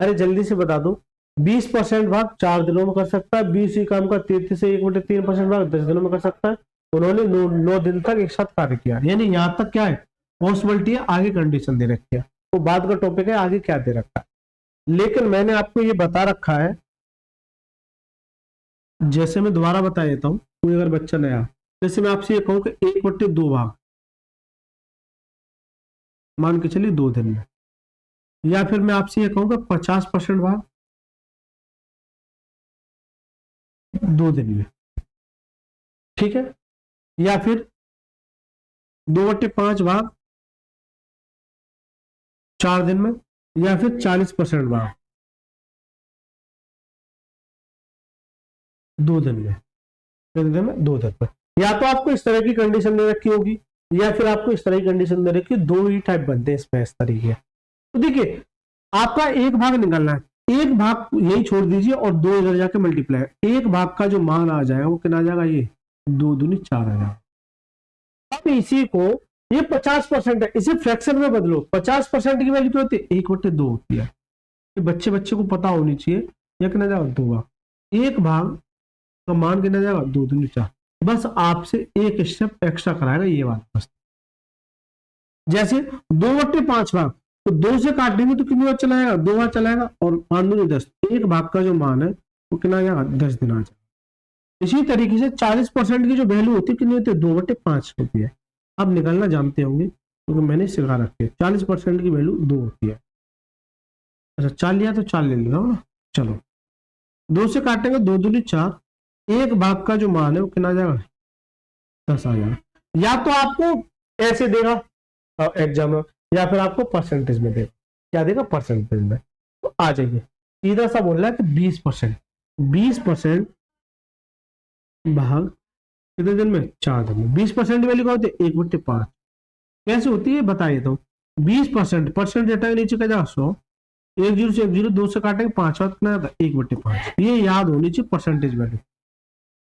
अरे जल्दी से बता दो। 20% भाग 4 दिनों में कर सकता है, 20 ही काम का 33 से 1/3% भाग 10 दिनों में कर सकता है। उन्होंने 9 दिन तक एक साथ कार्य किया, यानी यहां तक क्या है पॉसिबिलिटी है, आगे कंडीशन दे रखी है, तो बाद का टॉपिक है आगे क्या दे रखा है। लेकिन मैंने आपको ये बता रखा है, जैसे मैं दोबारा बता देता हूं, कोई अगर बच्चा नया, जैसे मैं आपसे ये कहूं कि 1/2 भाग मान के चलिए 2 दिन में, या फिर मैं आपसे ये कहूंगा 50% भाग 2 दिन में, ठीक है, या फिर 2/5 भाग 4 दिन में, या फिर 40% भाग 2 दिन में। कितने दिन में? 2 दिन में। या तो आपको इस तरह की कंडीशन दे रखी होगी, या फिर आपको इस तरह की कंडीशन दे रखी, 2 ही टाइप बनते हैं इसमें इस तरीके। तो देखिए आपका एक भाग निकालना है, एक भाग यही छोड़ दीजिए और 2 इधर जाके मल्टीप्लाई, एक भाग का जो मान आ जाएगा वो कितना आ जाएगा, ये 2 दूनी 4 आ जाएगा। अब इसी को, ये 50% है, इसे फ्रैक्शन में बदलो, 50% की वैल्यू क्या होती है, 1/2 होती है। बच्चे को पता होनी चाहिए, यह कितना जाएगा 2 भाग, एक भाग का मान कितना जाएगा 2 दूनी 4। बस आपसे एक स्टेप एक्स्ट्रा कराएगा ये वाला बस। जैसे 2/5 भाग, तो 2 से काट देंगे तो कितनी बार चलाएगा, 2 बार चलाएगा, और 5 दूनी 10, एक भाग का जो मान है वो कितना आ जाएगा, 10 दिन आ जाएगा। इसी तरीके से 40% की जो वैल्यू होती है कितनी होती है, 2/5 होती है। आप निकालना जानते होंगे क्योंकि तो मैंने सिखा रखी है। 40% की वैल्यू 2 होती है। अच्छा 4 लिया तो 4 ले लेगा ना। चलो 2 से काटेंगे, 2 दूनी 4, एक भाग का जो मान है वो कितना आ जाएगा, 10 आ जाएगा। या तो आपको ऐसे देगा एग्जाम में, या फिर आपको परसेंटेज में देगा। क्या देगा, परसेंटेज में। तो आ जाइए, सीधा सा बोल रहा है कि 20%, 20% भाग कितने दिन में, 4 दिन में। 20% वैल्यू क्या होती है, 1/5। कैसे होती है बताइए तो। 20% परसेंट डेटा के नीचे का जाएगा 100, 1 0 से 1 0, 2 से काटेंगे 5 कितना आता है, 1/5। ये याद होनी चाहिए परसेंटेज वैल्यू,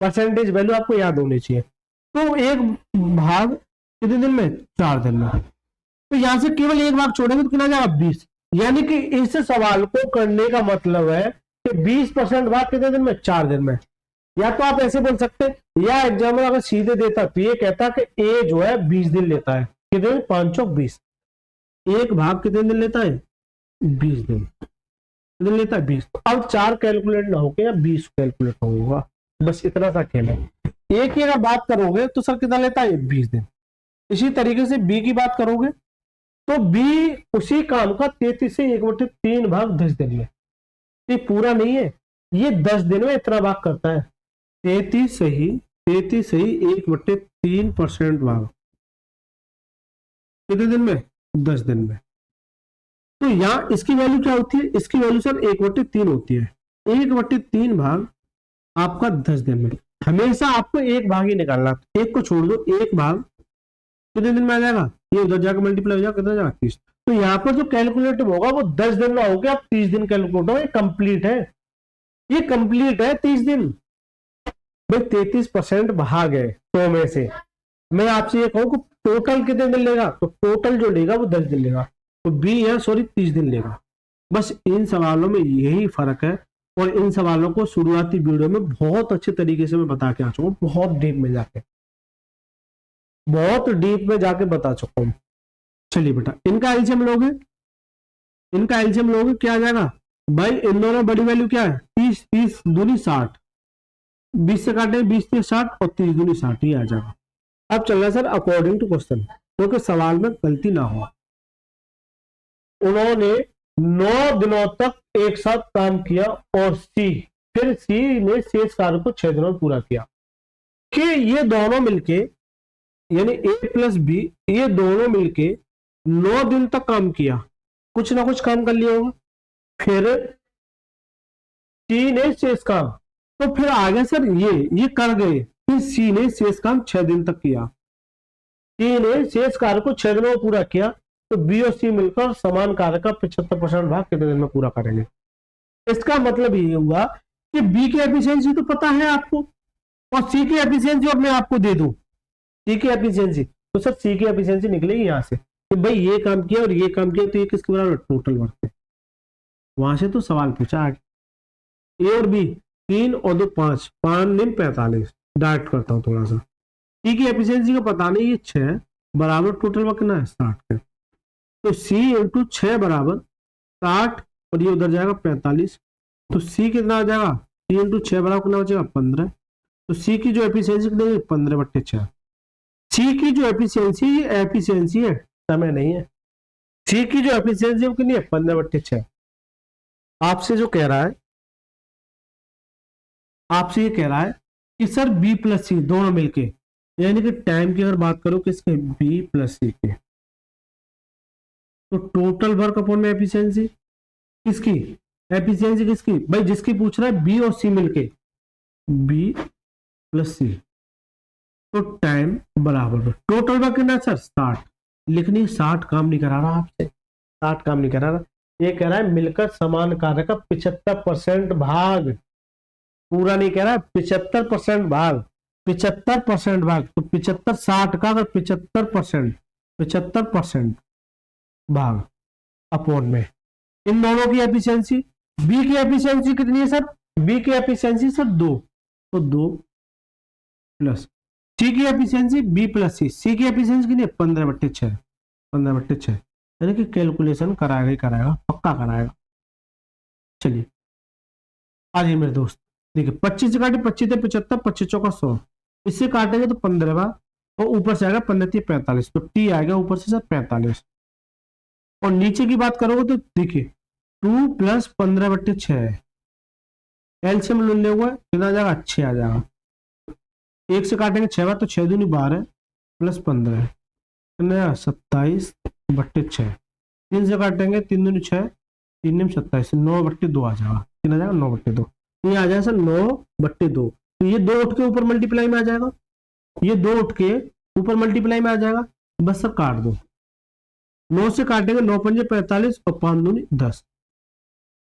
परसेंटेज वैल्यू आपको याद होनी चाहिए। तो एक भाग कितने दिन में, 4 दिन में। तो यहां से केवल एक भाग छोड़ेंगे तो कितना जाएगा, 20। यानी कि इस सवाल को करने का मतलब है कि 20% भाग कितने दिन में, 4 दिन में। या तो आप ऐसे बोल सकते हैं, या एग्जामिनर अगर सीधे देता तो ये कहता कि ए जो है 20 दिन लेता है। कितने दिन, 5 चौक 20। एक भाग कितने दिन लेता है, 20 दिन। कितने लेता है, 20। तो अब 4 कैलकुलेट ना होके या 20 कैलकुलेट होगा, बस इतना सा खेल है। एक की अगर बात करोगे तो सर कितना लेता है, 20 दिन। इसी तरीके से बी की बात करोगे तो बी उसी काम का 33 से 1/3 भाग 10 दिन में। ये पूरा नहीं है, ये 10 दिन में इतना भाग करता है। 33 से ही 1/3% भाग कितने दिन में, 10 दिन में। तो यहां इसकी वैल्यू क्या होती है, इसकी वैल्यू सर 1/3 होती है। 1/3 भाग आपका 10 दिन में। हमेशा आपको एक भाग ही निकालना, एक को छोड़ दो, एक भाग कितने दिन में आ जाएगा, ये उधर जाकर मल्टीप्लाई हो जाएगा, कितना जाएगा 30। तो यहाँ पर जो कैलकुलेटिव होगा वो 10 दिन में होगा, आप 30 दिन कैलकुलेट होगा। ये कंप्लीट है, ये कंप्लीट है 30 दिन। भाई 33% भाग है 100 में से। मैं आपसे ये कहूँ कि टोटल कितने दिन लेगा, तो टोटल जो लेगा वो 10 दिन लेगा, तो बी या सॉरी 30 दिन लेगा। बस इन सवालों में यही फर्क है, और इन सवालों को शुरुआती वीडियो में बहुत अच्छे तरीके से मैं बता के आ चुका हूँ, बहुत डीप में जाके, बहुत डीप में जाके बता चुका हूँ। चलिए बेटा, इनका एलसीएम लोगे, इनका एलसीएम लोगे क्या आ जाएगा भाई, इन दोनों बड़ी वैल्यू क्या है, 30 30 दूनी 60, 20 से काटे 20 से 60 और 30 दूनी 60 ही आ जाएगा। अब चल रहा है सर अकॉर्डिंग टू क्वेश्चन, क्योंकि सवाल में गलती ना हो। उन्होंने 9 दिनों तक एक साथ काम किया और फिर सी ने शेष कार्य को 6 दिनों में पूरा किया। कि ये दोनों मिलके, यानी ए प्लस बी, ये दोनों मिलके 9 दिन तक काम किया, कुछ ना कुछ काम कर लिया होगा। फिर सी ने शेष काम, तो फिर आगे सर ये कर गए, फिर सी ने शेष काम 6 दिन तक किया। सी ने शेष कार्य को 6 दिनों में पूरा किया, तो बी और सी मिलकर समान कार्य का 75% भाग कितने दिन में पूरा करेंगे। इसका मतलब ये हुआ कि बी की एफिशिएंसी तो पता है आपको, और सी की एफिशिएंसी और मैं आपको दे दूं सी की एफिशिएंसी, तो सर सी की एफिशिएंसी निकलेगी यहां से कि भाई ये काम किया और ये काम किया, तो ये किसके बराबर, टोटल वर्क है। वहां से तो सवाल पूछा आगे। ए और बी 3 और 2 5, 5 दिन 45। डायरेक्ट करता हूं थोड़ा सा। सी की एफिशिएंसी का पता नहीं, ये 6 बराबर टोटल वर्क कितना है, 60 है। तो सी इंटू 6 बराबर 60, और ये उधर जाएगा 45। तो सी कितना आ जाएगा, सी इंटू 6 बराबर कितना बचेगा, 15। तो सी की जो एफिशिएंसी कितनी है, 15/6। सी की जो एफिशिएंसी है, समय नहीं है। सी की जो एफिशिएंसी है कितनी है, 15/6। आपसे जो कह रहा है, आपसे ये कह रहा है कि सर बी प्लस सी दोनों मिलके, यानी कि टाइम की अगर बात करो किसके, बी प्लस सी के, तो टोटल वर्क अपॉन में एफिशिएंसी किसकी, एफिशिएंसी किसकी भाई, जिसकी पूछ रहा है बी और सी मिलके, बी प्लस सी, तो टाइम बराबर टोटल वर्क कितना सर 60, लेकिन 60 काम नहीं करा रहा आपसे, 60 काम नहीं करा रहा, ये कह रहा है मिलकर समान कार्य का 75% भाग, पूरा नहीं कह रहा है 75% भाग, 75% भाग, तो 75 60 का अगर 75% भाग अपोन में इन दोनों की एफिशिएंसी, बी की एफिशिएंसी कितनी है सर, बी की एफिशिएंसी सर 2, तो 2 प्लस सी की एफिशिएंसी बी प्लस सी, सी की एफिशिएंसी कितनी है 15/6, 15/6, यानी कि कैलकुलेशन कराएगा ही कराएगा, पक्का कराएगा। चलिए आ जाइए मेरे दोस्त, देखिए 25 से काटे 25 थे 75, 25 चौका 100, इससे काटेंगे तो 15 बार, और ऊपर से आएगा 15 45, तो टी आएगा ऊपर से सर 45, और नीचे की बात करोगे तो देखिए 2 प्लस 15/6, एलसीएम ले हुआ कितना आ जाएगा 6 आ जाएगा, एक से काटेंगे 6 बार तो 6 दूनी 12 प्लस 15 27/6, 3 से काटेंगे 3 दूनी 6, 3 में 27, 9/2 आ जाएगा, कितना आ जाएगा 9/2, ये आ जाएगा सर 9/2, तो ये 2 उठ के ऊपर मल्टीप्लाई में आ जाएगा, ये 2 उठ के ऊपर मल्टीप्लाई में आ जाएगा, बस सर काट दो, 9 से काटेंगे 9 पंजे 45 और 5 दूनी 10,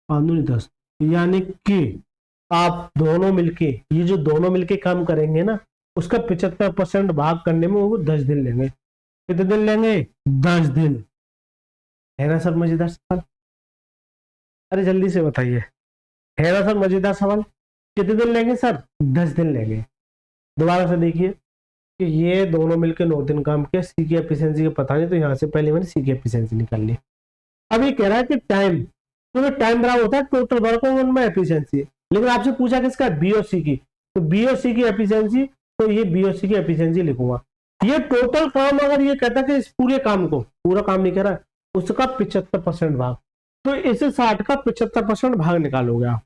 5 दूनी 10, यानी कि आप दोनों मिलके, ये जो दोनों मिलके काम करेंगे ना, उसका 75% भाग करने में वो 10 दिन लेंगे, कितने दिन लेंगे 10 दिन, है ना सर मजेदार सवाल, अरे जल्दी से बताइए, है ना सर मजेदार सवाल, कितने दिन लेंगे सर 10 दिन लेंगे। दोबारा से देखिए कि ये दोनों मिलकर 9 दिन काम किया, सी की एफिशिएंसी का पता नहीं, तो यहाँ से पहले मैंने सी की एफिशिएंसी निकाल ली। अब ये कह रहा है कि टाइम, तो टाइम बराबर होता है टोटल वर्क में एफिशिएंसी, लेकिन आपसे पूछा किसका बी और सी की, तो बी और सी की एफिशिएंसी, तो ये बी और सी की एफिशिएंसी लिखूंगा, ये टोटल काम अगर ये कहता है कि इस पूरे काम को, पूरा काम नहीं कह रहा है, उसका 75% भाग, तो इसे 60 का 75% भाग निकालोगे आप,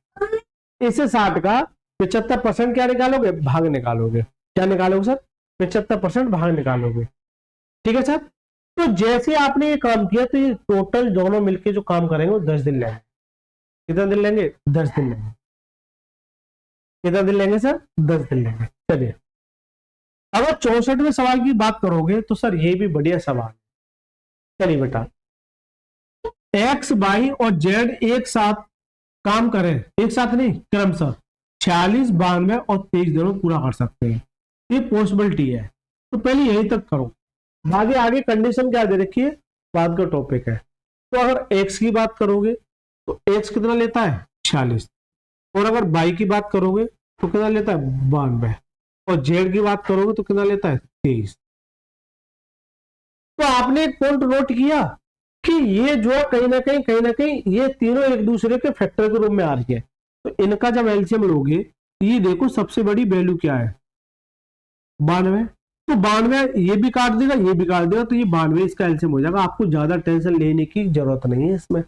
इसे 60 का 75% क्या निकालोगे भाग निकालोगे, क्या निकालोगे सर 75% भाग निकालोगे, ठीक है सर। तो जैसे आपने ये काम किया तो ये टोटल दोनों मिलके जो काम करेंगे वो 10 दिन लेंगे, कितना दिन लेंगे 10 दिन लेंगे, कितना दिन लेंगे सर 10 दिन लेंगे। चलिए अगर 64वें सवाल की बात करोगे तो सर ये भी बढ़िया सवाल, चलिए बेटा, एक्स वाई और जेड एक साथ काम करें, एक साथ नहीं क्रमशः 46 92 और 23 दिनों पूरा कर सकते हैं, ये पॉसिबिलिटी है, तो पहले यही तक करो, आगे आगे कंडीशन क्या दे रखी है बाद का टॉपिक है। तो अगर एक्स की बात करोगे तो एक्स कितना लेता है 46, और अगर वाई की बात करोगे तो कितना लेता है 92, और जेड की बात करोगे तो कितना लेता है 23। तो आपने एक पॉइंट नोट किया कि ये जो कहीं ना कहीं ये तीनों एक दूसरे के फैक्टर के रूप में आ रही है, तो इनका जब एलसीएम लोगे ये देखो सबसे बड़ी वैल्यू क्या है 92, तो 92 ये भी काट देगा ये भी काट देगा, तो ये 92 इसका एलसीएम हो जाएगा, आपको ज्यादा टेंशन लेने की जरूरत नहीं है, इसमें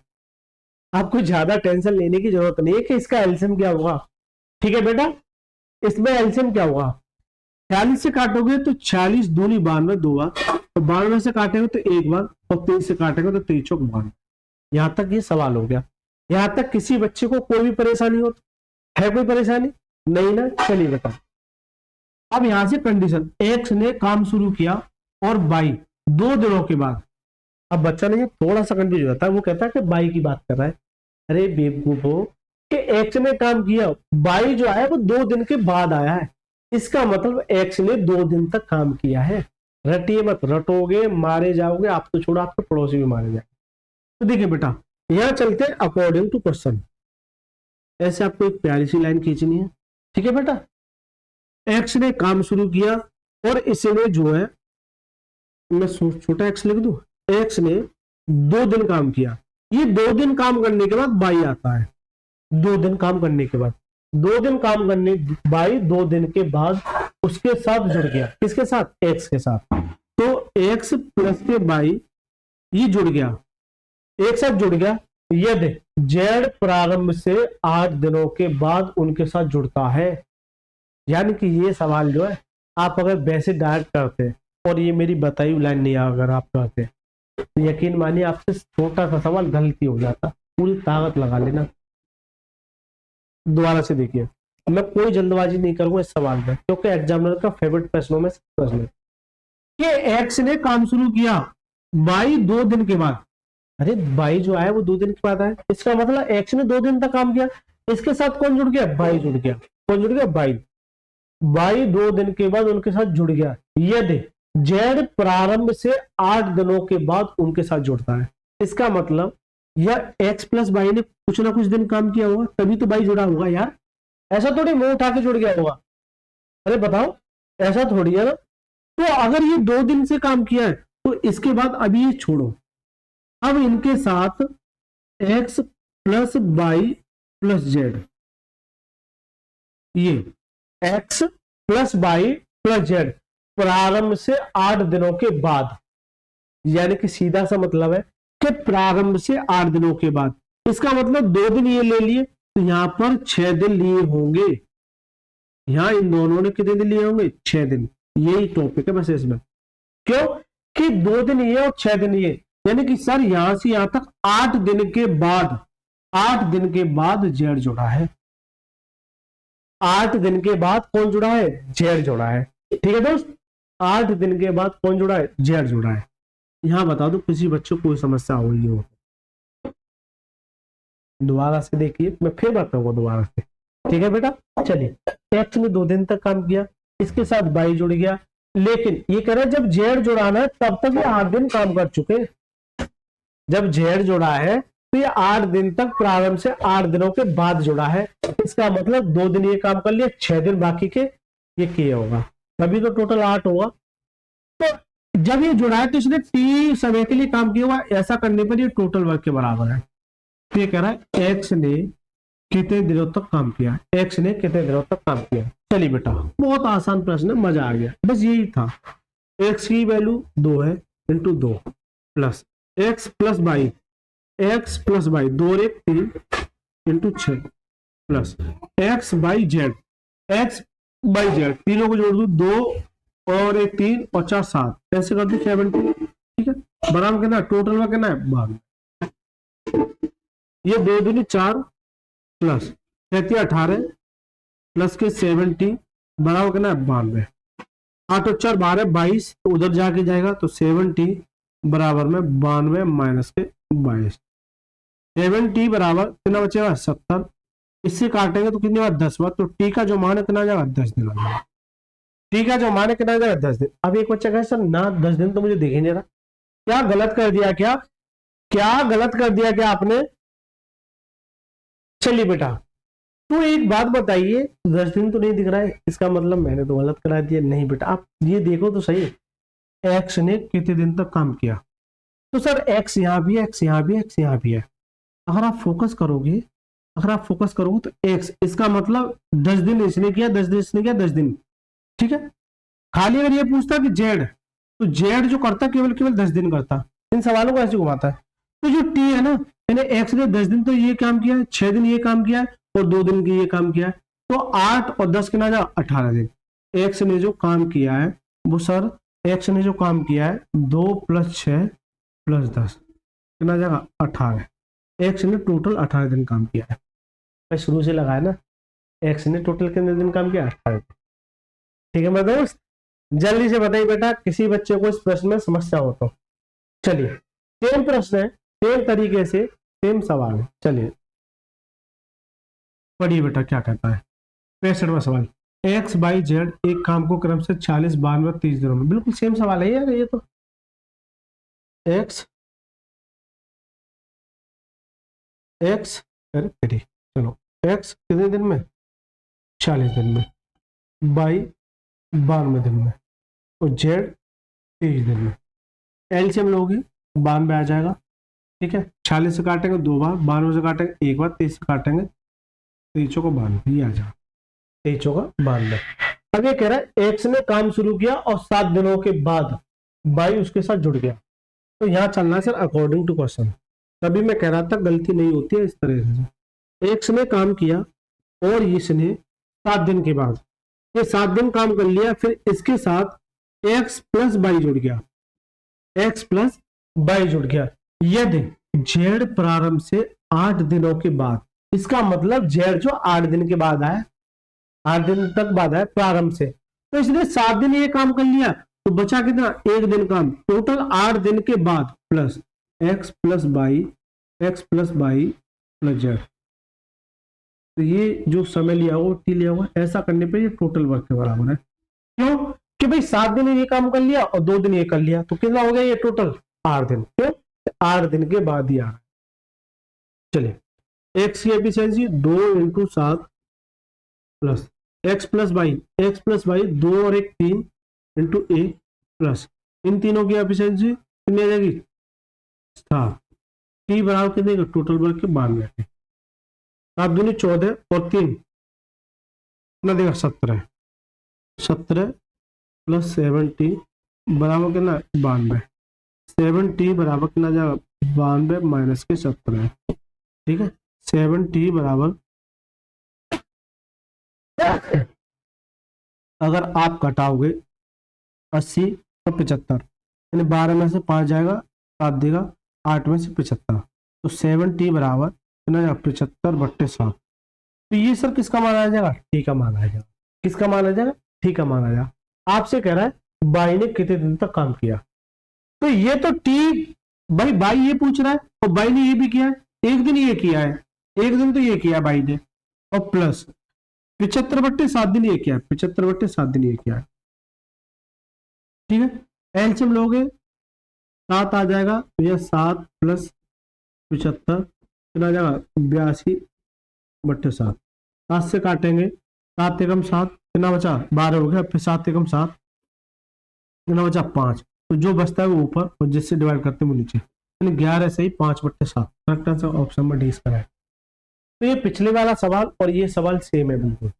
आपको ज्यादा टेंशन लेने की जरूरत नहीं है कि इसका एलसीएम क्या होगा, ठीक है बेटा, इसमें एलसीएम क्या होगा 46 से काटोगे तो 46 दूनी 92 दो बार, तो 92 से काटेंगे तो एक बार, और 23 से काटेंगे तो 23 चौक 92, यहां तक ये सवाल हो गया, यहां तक किसी बच्चे को कोई भी परेशानी हो, है कोई परेशानी नहीं ना। चलिए बेटा अब यहां से कंडीशन, एक्स ने काम शुरू किया और वाई 2 दिनों के बाद, अब बच्चा नहीं थोड़ा सा कंफ्यूज हो जाता है, वो कहता है कि वाई की बात कर रहा है, अरे बेवकूफ हो कि एक्स ने काम किया, वाई जो है वो 2 दिन के बाद आया है, इसका मतलब एक्स ने 2 दिन तक काम किया है, रटिए मत, रटोगे मारे जाओगे, आप तो छोड़ो आपके पड़ोसी भी मारे जाएंगे। तो देखिए बेटा यहां चलते हैं अकॉर्डिंग टू क्वेश्चन, ऐसे आपको एक प्यारी सी लाइन खींचनी है, ठीक है बेटा, एक्स ने काम शुरू किया और इसने जो है, मैं छोटा एक्स लिख दूं, एक्स ने 2 दिन काम किया, ये 2 दिन काम करने के बाद वाई आता है, 2 दिन काम करने के बाद, 2 दिन काम करने वाई 2 दिन के बाद उसके साथ जुड़ गया, किसके साथ एक्स के साथ, तो एक्स प्लस के वाई ये जुड़ गया, एक साथ जुड़ गया, यदि जेड प्रारंभ से 8 दिनों के बाद उनके साथ जुड़ता है, यानी कि ये सवाल जो है आप अगर वैसे डायरेक्ट करते और ये मेरी बताई हुई लाइन नहीं अगर आप करते तो यकीन मानिए आपसे छोटा सा सवाल गलती हो जाता, पूरी ताकत लगा लेना। दोबारा से देखिए, मैं कोई जल्दबाजी नहीं करूंगा इस सवाल में, क्योंकि एग्जामिनर का फेवरेट प्रश्नों में से प्रश्न है कि एक्स ने काम शुरू किया बाई 2 दिन के बाद। अरे बाई जो आया वो 2 दिन के बाद आया, इसका मतलब एक्स ने 2 दिन तक काम किया, इसके साथ कौन जुड़ गया, बाई जुड़ गया। कौन जुड़ गया, बाई। बाई 2 दिन के बाद उनके साथ जुड़ गया। यदि जेड प्रारंभ से 8 दिनों के बाद उनके साथ जुड़ता है, इसका मतलब यह एक्स प्लस बाई ने कुछ ना कुछ दिन काम किया होगा, तभी तो बाई जुड़ा होगा यार। ऐसा थोड़ी मुंह उठा के जुड़ गया होगा, अरे बताओ, ऐसा थोड़ी है ना। तो अगर ये 2 दिन से काम किया है तो इसके बाद अभी ये छोड़ो, अब इनके साथ x plus y plus z, ये x plus y plus z प्रारंभ से 8 दिनों के बाद, यानी कि सीधा सा मतलब है कि प्रारंभ से 8 दिनों के बाद। इसका मतलब 2 दिन ये ले लिए तो यहां पर 6 दिन लिए होंगे, यहां इन दोनों ने कितने दिन लिए होंगे, 6 दिन। यही टॉपिक है बस इसमें, क्यों कि 2 दिन ये और 6 दिन ये, यानी कि सर यहां से यहां तक 8 दिन के बाद, 8 दिन के बाद जेड जुड़ा है। 8 दिन के बाद कौन जुड़ा है, जेड जुड़ा है। ठीक है दोस्त, 8 दिन के बाद कौन जुड़ा है, जेड जुड़ा है। यहां बता दो किसी बच्चों को कोई समस्या हो रही हो, दोबारा से देखिए, मैं फिर बताऊंगा दोबारा से। ठीक है बेटा, चलिए एक्स ने 2 दिन तक काम किया, इसके साथ बाई जुड़ गया, लेकिन ये कह रहा है जब जेड जुड़ाना है तब तक ये 8 दिन काम कर चुके। जब जेड जुड़ा है तो ये 8 दिन तक प्रारंभ से 8 दिनों के बाद जुड़ा है, इसका मतलब 2 दिन ये काम कर लिया, 6 दिन बाकी के ये किए होगा, तभी तो टोटल 8 होगा। तो जब ये जुड़ा है तो इसने टी समय के लिए काम किया हुआ, ऐसा करने पर ये टोटल वर्क के बराबर है। तो ये कह रहा है एक्स ने कितने दिनों तक काम किया, एक्स ने कितने दिनों तक काम किया। चलिए बेटा, बहुत आसान प्रश्न है, मजा आ गया, बस यही था। एक्स की वैल्यू 2 है, into 2 plus x plus by, x plus by 2 और 1 3 into 6 plus x by Z, x by Z तीनों को जोड़ दू, 2 और 1 3 और 4 7, ऐसे कर दू 70। ठीक है, बराबर कहना टोटल में कहना है 12, ये 2 दूनी 4 प्लस 18 प्लस के 70 बराबर करना है 92, 8 और 4 12 22, तो उधर जाके जाएगा तो 70 बराबर में 92 माइनस के 22, 70 बराबर कितना बचेगा 70, इससे काटेंगे तो कितनी बार 10 बार, तो टी का जो मान है कितना आ जाएगा 10 दिन आ जाएगा। टी का जो मान है कितना आ जाएगा 10 दिन। अब एक बच्चा कहे सर ना 10 दिन तो मुझे देख ही नहीं रहा, क्या गलत कर दिया, क्या गलत कर दिया क्या आपने। चलिए बेटा, तो एक बात बताइए, 10 दिन तो नहीं दिख रहा है, इसका मतलब मैंने तो गलत करा दिया। नहीं बेटा, आप ये देखो तो सही, एक्स ने कितने दिन तक काम किया, तो सर एक्स यहाँ भी है, एक्स यहाँ भी है, एक्स यहाँ भी है। अगर आप फोकस करोगे तो एक्स, इसका मतलब 10 दिन इसने किया, 10 दिन इसने किया, 10 दिन। ठीक है, खाली अगर ये पूछता कि जेड, तो जेड जो करता केवल 10 दिन करता, इन सवालों को ऐसे घुमाता है। तो जो टी है ना, यानी एक्स ने 10 दिन तो ये काम किया है, 6 दिन ये काम किया है और 2 दिन की ये काम किया है, तो 8 और 10 कितना जाएगा 18 दिन। एक्स ने जो काम किया है वो सर, एक्स ने जो काम किया है 2 + 6 + 10 कितना जाएगा 18। एक्स ने टोटल 18 दिन काम किया है, मैं शुरू से लगाया ना, एक्स ने टोटल कितने दिन काम किया 18 दिन। ठीक है मेरे दोस्त, जल्दी से बताइए बेटा, किसी बच्चे को इस प्रश्न में समस्या हो तो। चलिए, सेम प्रश्न है, सेम तरीके से सेम सवाल है, चलिए पढ़िए बेटा क्या कहता है। 65वां सवाल, एक्स बाई जेड एक काम को क्रम से 40 92 30 दिनों में, बिल्कुल सेम सवाल है यार ये तो। एक्स अरे चलो, एक्स कितने दिन में 40 दिन में, बाई 92 दिन में, और जेड 30 दिन में। एलसीएम लोगे 92 आ जाएगा। ठीक है, 40 से काटेंगे 2 बार, 92 से काटेंगे 1 बार, 30 से काटेंगे 23 को 92, ये आ जाएगा 23 को 92। अब ये कह रहा है एक्स ने काम शुरू किया और 7 दिनों के बाद बाई उसके साथ जुड़ गया, तो यहाँ चलना है सर अकॉर्डिंग टू क्वेश्चन। तभी मैं कह रहा था गलती नहीं होती है इस तरह से। एक्स ने काम किया और इसने 7 दिन के बाद, ये 7 दिन काम कर लिया, फिर इसके साथ एक्स प्लस बाई जुड़ गया, एक्स प्लस बाई जुड़ गया। यदि जेड प्रारंभ से 8 दिनों के बाद, इसका मतलब जेड जो 8 दिन के बाद आया, 8 दिन तक बाद है प्रारंभ से, तो इसने 7 दिन ये काम कर लिया, तो बचा कितना, 1 दिन काम, टोटल 8 दिन के बाद plus x plus y plus Z. तो ये जो समय लिया हुआ टी लिया हुआ, ऐसा करने पे ये टोटल वर्क के बराबर है। क्यों कि भाई 7 दिन ये काम कर लिया और 2 दिन ये कर लिया, तो कितना हो गया ये टोटल 8 दिन। क्यों 8 दिन के बाद ही आ रहा है। चलिए x की efficiency 2 into 7 plus x plus by 2 और 1 3 इंटू ए प्लस इन तीनों की एफिशिएंसी कितनी आ जाएगी 7, टी बराबर कितने का टोटल वर्क के 92 के, 7 दूनी 14 और 3 कितना देगा 17 प्लस 7t बराबर कितना 92, 7t बराबर कितना जाएगा 92 माइनस के 17, ठीक है। 7t बराबर अगर आप घटाओगे 80 और 75, यानी 12 में से 5 जाएगा 7 देगा, 8 में से 75, तो 7t बराबर कितना जाएगा 75/7। तो ये सर किसका मान आ जाएगा, टी का मान आ जाएगा। किसका मान आ जाएगा, टी का मान आ जाएगा। आपसे कह रहा है बाई ने कितने दिन तक काम किया, तो ये तो टी भाई बाई ये पूछ रहा है और बाई ने ये भी किया है, 1 दिन ये किया है, 1 दिन तो ये किया बाई ने, और प्लस 75/7 दिन ये किया है, 75/7 दिन ये किया है, ठीक है। एलसीएम लोगे 7 आ जाएगा, ये 7 प्लस 75 कितना आ जाएगा 82/7, 7 से काटेंगे, 7 एकम 7 कितना बचा 12 हो गया, फिर 7 एकम 7 कितना बचा 5, तो जो बचता है वो ऊपर और जिससे डिवाइड करते हैं वो नीचे, 11 से ही 5/7। Correct answer option number D इसका है। तो ये पिछले वाला सवाल और ये सवाल सेम है, बिल्कुल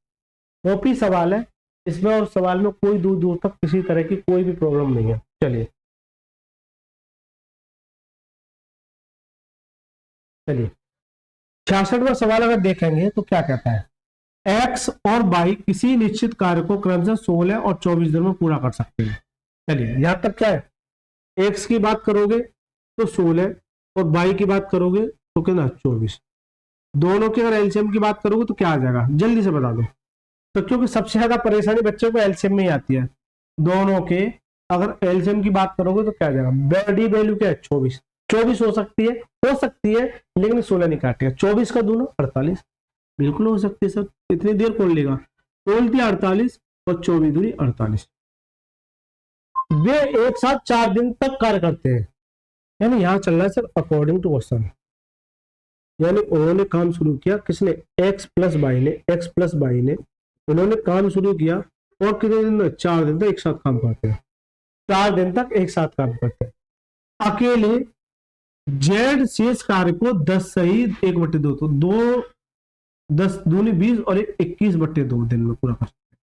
कॉपी सवाल है इसमें, और सवाल में कोई दूर दूर तक किसी तरह की कोई भी प्रॉब्लम नहीं है। चलिए 66वां सवाल अगर देखेंगे तो क्या कहता है, x और y किसी निश्चित कार्य को क्रमशः 16 और 24 दिन में पूरा कर सकते हैं। चलिए यहां तक क्या है, x की बात करोगे तो 16 और y की बात करोगे तो कितना 24, दोनों की अगर एलसीएम की बात करोगे तो क्या आ जाएगा, जल्दी से बता दो। तो क्योंकि सबसे ज्यादा परेशानी बच्चों को एलसीएम में ही आती है, दोनों के अगर एलसीएम की बात करोगे तो क्या आ जाएगा, बड़ी वैल्यू क्या है 24 हो सकती है लेकिन 16 नहीं काटेगा, 24 का दूना 48 बिल्कुल हो सकती है सर, इतनी देर कौन लेगा, 48 और 24 दूनी 48, वे एक साथ 4 दिन तक कार्य करते हैं। यानी यहां चल रहा है सर अकॉर्डिंग टू क्वेश्चन, यानी उन्होंने काम शुरू किया, किसने x प्लस बाई ने उन्होंने काम शुरू किया और कितने दिन में 4 दिन तक एक साथ काम करते हैं, 4 दिन तक एक साथ काम करते हैं। अकेले जेड शेष कार्य को 10 सही 1/2 तो 2 10 दूनी 20 और 21/2 दिन में पूरा कर सकते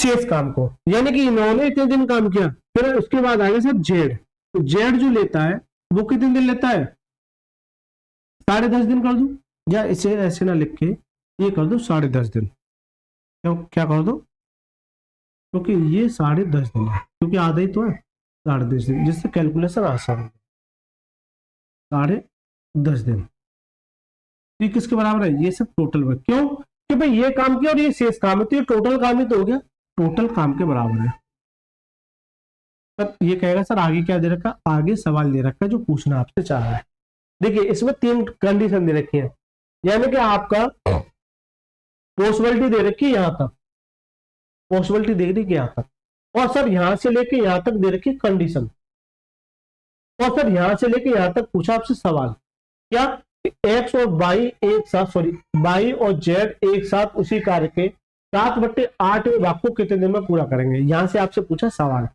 हैं शेष काम को, यानी कि इन्होंने इतने दिन काम किया। फिर उसके बाद आएगा सर जेड, तो जेड जो लेता है वो कितने दिन लेता है, 10.5 दिन कर दो, या इसे ऐसे ना लिख के ये कर दो 10.5 दिन, क्या कर दो, क्योंकि ये 10.5 दिन है, क्योंकि आधा ही तो है 10.5 दिन, जिससे कैलकुलेशन आसान है। 10.5 दिन ये किसके बराबर है, ये सब टोटल वर्क, क्यों कि भाई ये काम किया और ये शेष काम है, तो ये टोटल काम ही तो हो गया, टोटल काम के बराबर है। पर ये कहेगा सर आगे क्या दे रखा, आगे सवाल दे रखा है जो पूछना आपसे चाह रहा है। देखिए इसमें 3 कंडीशन दे रखी है, यानी कि आपका पॉसिबिलिटी दे रखी है यहां तक, पॉसिबिलिटी दे रखी है यहां तक, और सर यहां से लेके यहां तक दे रखी कंडीशन, और सर यहां से लेके यहां तक पूछा आपसे सवाल क्या, एक्स और बाई एक साथ, सॉरी बाई और जेड एक साथ उसी कार्य के 7/8 भाग को कितने दिन में पूरा करेंगे। यहां से आपसे पूछा सवाल,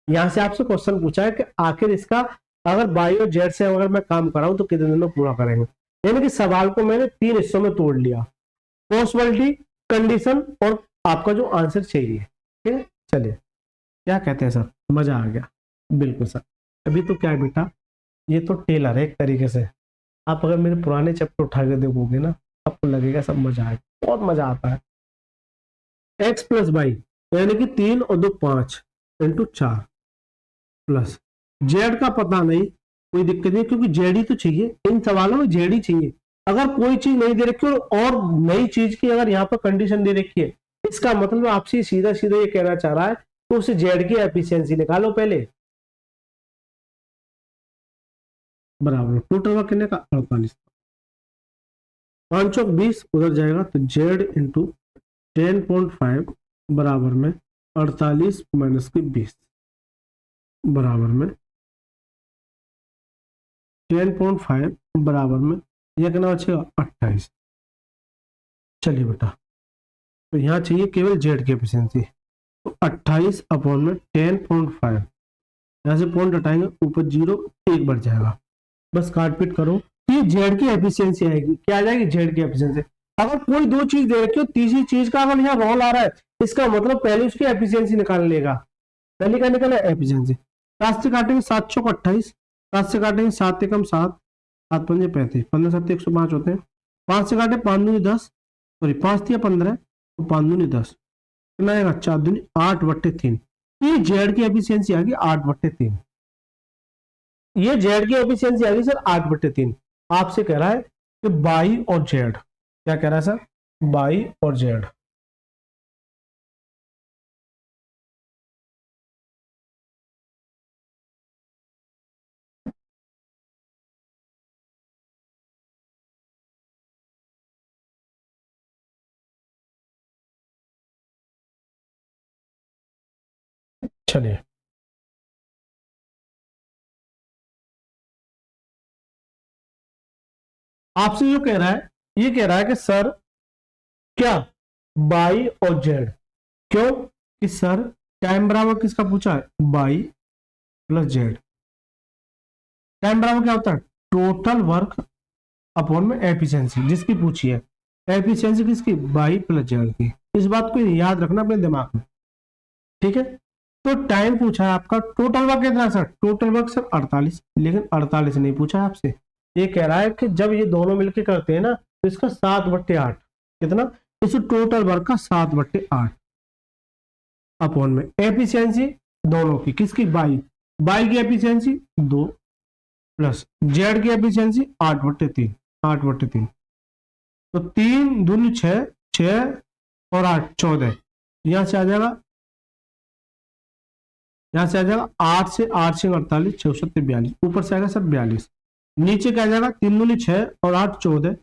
यहां से आपसे क्वेश्चन पूछा है कि आखिर इसका अगर बाई और जेड से अगर मैं काम कराऊं तो कितने दिन में पूरा करेंगे। यानी कि सवाल को मैंने 3 हिस्सों में तोड़ लिया, पॉसिबिलिटी, कंडीशन और आपका जो आंसर चाहिए। ठीक है, चलिए क्या कहते हैं सर, मजा आ गया। बिल्कुल सर, अभी तो क्या है बेटा, ये तो टेलर है एक तरीके से, आप अगर मेरे पुराने चैप्टर उठा के देखोगे ना आपको लगेगा सब मजा आएगा, बहुत मजा आता है। एक्स प्लस बाई यानी कि 3 और 2 5 इंटू 4 प्लस जेड का पता नहीं, कोई दिक्कत नहीं क्योंकि जेड ही तो चाहिए, इन सवालों में जेड ही चाहिए। अगर कोई चीज नहीं दे रखी और नई चीज की अगर यहाँ पर कंडीशन दे रखी है, इसका मतलब आपसे सीधा सीधा ये कहना चाह रहा है तो उस जेड की एफिशिएंसी निकालो पहले। बराबर टोटल वर्क कितने का 48, 5 चौक 20 उधर जाएगा तो जेड इंटू 10.5 बराबर में 48 माइनस की 20 बराबर में 10.5 बराबर में यह कितना बचेगा 28। चलिए बेटा, तो यहाँ चाहिए केवल जेड की एफिशिएंसी, तो 28 अपॉन में 10.5, यहाँ से पॉइंट हटाएंगे ऊपर 0 1 बढ़ जाएगा, बस काट पीट करो, ये जेड की एफिशिएंसी आएगी। क्या आ जाएगी? जेड की एफिशिएंसी। अगर कोई दो चीज दे रखी हो, तीसरी चीज का अगर यहाँ रोल आ रहा है, इसका मतलब पहले उसकी एफिशिएंसी निकाल लेगा। पहले क्या निकाला? एफिशिएंसी। 7 से काटेंगे 7 चौक 28, 7 से काटेंगे 7 एकम 7, 7 पंजे 35, 15 7 105 होते हैं। 5 से काटे 5 दूनी 10, सॉरी 5 दिया 15, तो 5 दूनी 10, कितना आएगा? 4 दूनी 8/3। ये जेड की एफिशिएंसी आ गई 8/3। ये जेड की एफिशिएंसी आ गई सर 8/3। आपसे कह रहा है कि बाई और जेड, क्या कह रहा है सर? बाई और जेड। चलिए, आपसे जो कह रहा है, ये कह रहा है कि सर क्या बाई और जेड, क्यों कि सर टाइम बराबर किसका पूछा है? By plus Z. टाइम बराबर क्या होता है? टोटल वर्क अपॉन में एफिशिएंसी, जिसकी पूछी है। एफिशिएंसी किसकी? बाई प्लस जेड की। इस बात को याद रखना अपने दिमाग में, ठीक है। तो टाइम पूछा है आपका, टोटल वर्क कितना सर? टोटल वर्क सर 48, लेकिन 48 नहीं पूछा है आपसे। ये कह रहा है कि जब ये दोनों मिलके करते हैं ना, तो इसका 7/8 कितना? इस टोटल वर्क का 7/8 अपॉन में एफिशिएंसी दोनों की, किसकी? बाई। बाई की एफिशिएंसी 2 प्लस जेड की एफिशिएंसी 8/3, 8/3। तो 3 दूनी 6, 6 और 8 14, यहां से आ जाएगा, यहां से आ जाएगा 8 से 48, 64 42, ऊपर से आएगा सर 42। नीचे क्या आ जाएगा? 3 दूनी 6 और 8 14,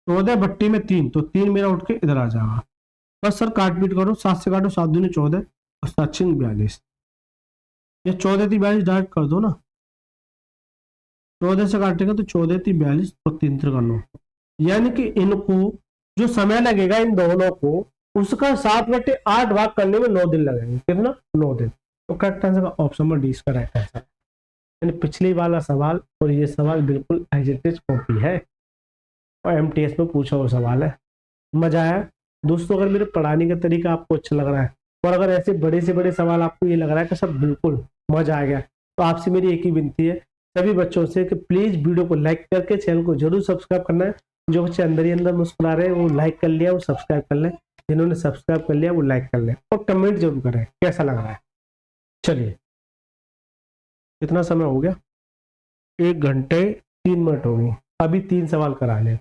14 में 3, तो 3 मेरा उठ के इधर आ जाएगा। बस सर काट पीट करो, 7 से काटो 7 दूनी 14 और 7 6 42, ये 14 3 42 डायरेक्ट कर दो ना। 14 से काटेगा तो 14 3 42 और 3 3 9, यानी कि इनको जो समय लगेगा इन दोनों को, उसका 7/8 भाग करने में 9 दिन लगेंगे। कितना? 9 दिन। तो करेक्ट आंसर का ऑप्शन नंबर डी इसका राइट आंसर। यानी पिछले वाला सवाल और ये सवाल बिल्कुल एज इट इज कॉपी है, और एमटीएस में पूछा हुआ सवाल है। मजा आया दोस्तों? अगर मेरे पढ़ाने का तरीका आपको अच्छा लग रहा है, और अगर ऐसे बड़े से बड़े सवाल आपको ये लग रहा है कि सब बिल्कुल मजा आ गया, तो आपसे मेरी एक ही विनती है सभी बच्चों से कि प्लीज वीडियो को लाइक करके चैनल को जरूर सब्सक्राइब करना है। जो बच्चे अंदर ही अंदर मुस्कुरा रहे हैं वो लाइक कर लिया, वो सब्सक्राइब कर लें, जिन्होंने सब्सक्राइब कर लिया वो लाइक कर लें, और कमेंट जरूर करें कैसा लग रहा है। चलिए, कितना समय हो गया? 1 घंटे 3 मिनट हो गए, अभी 3 सवाल करा लें।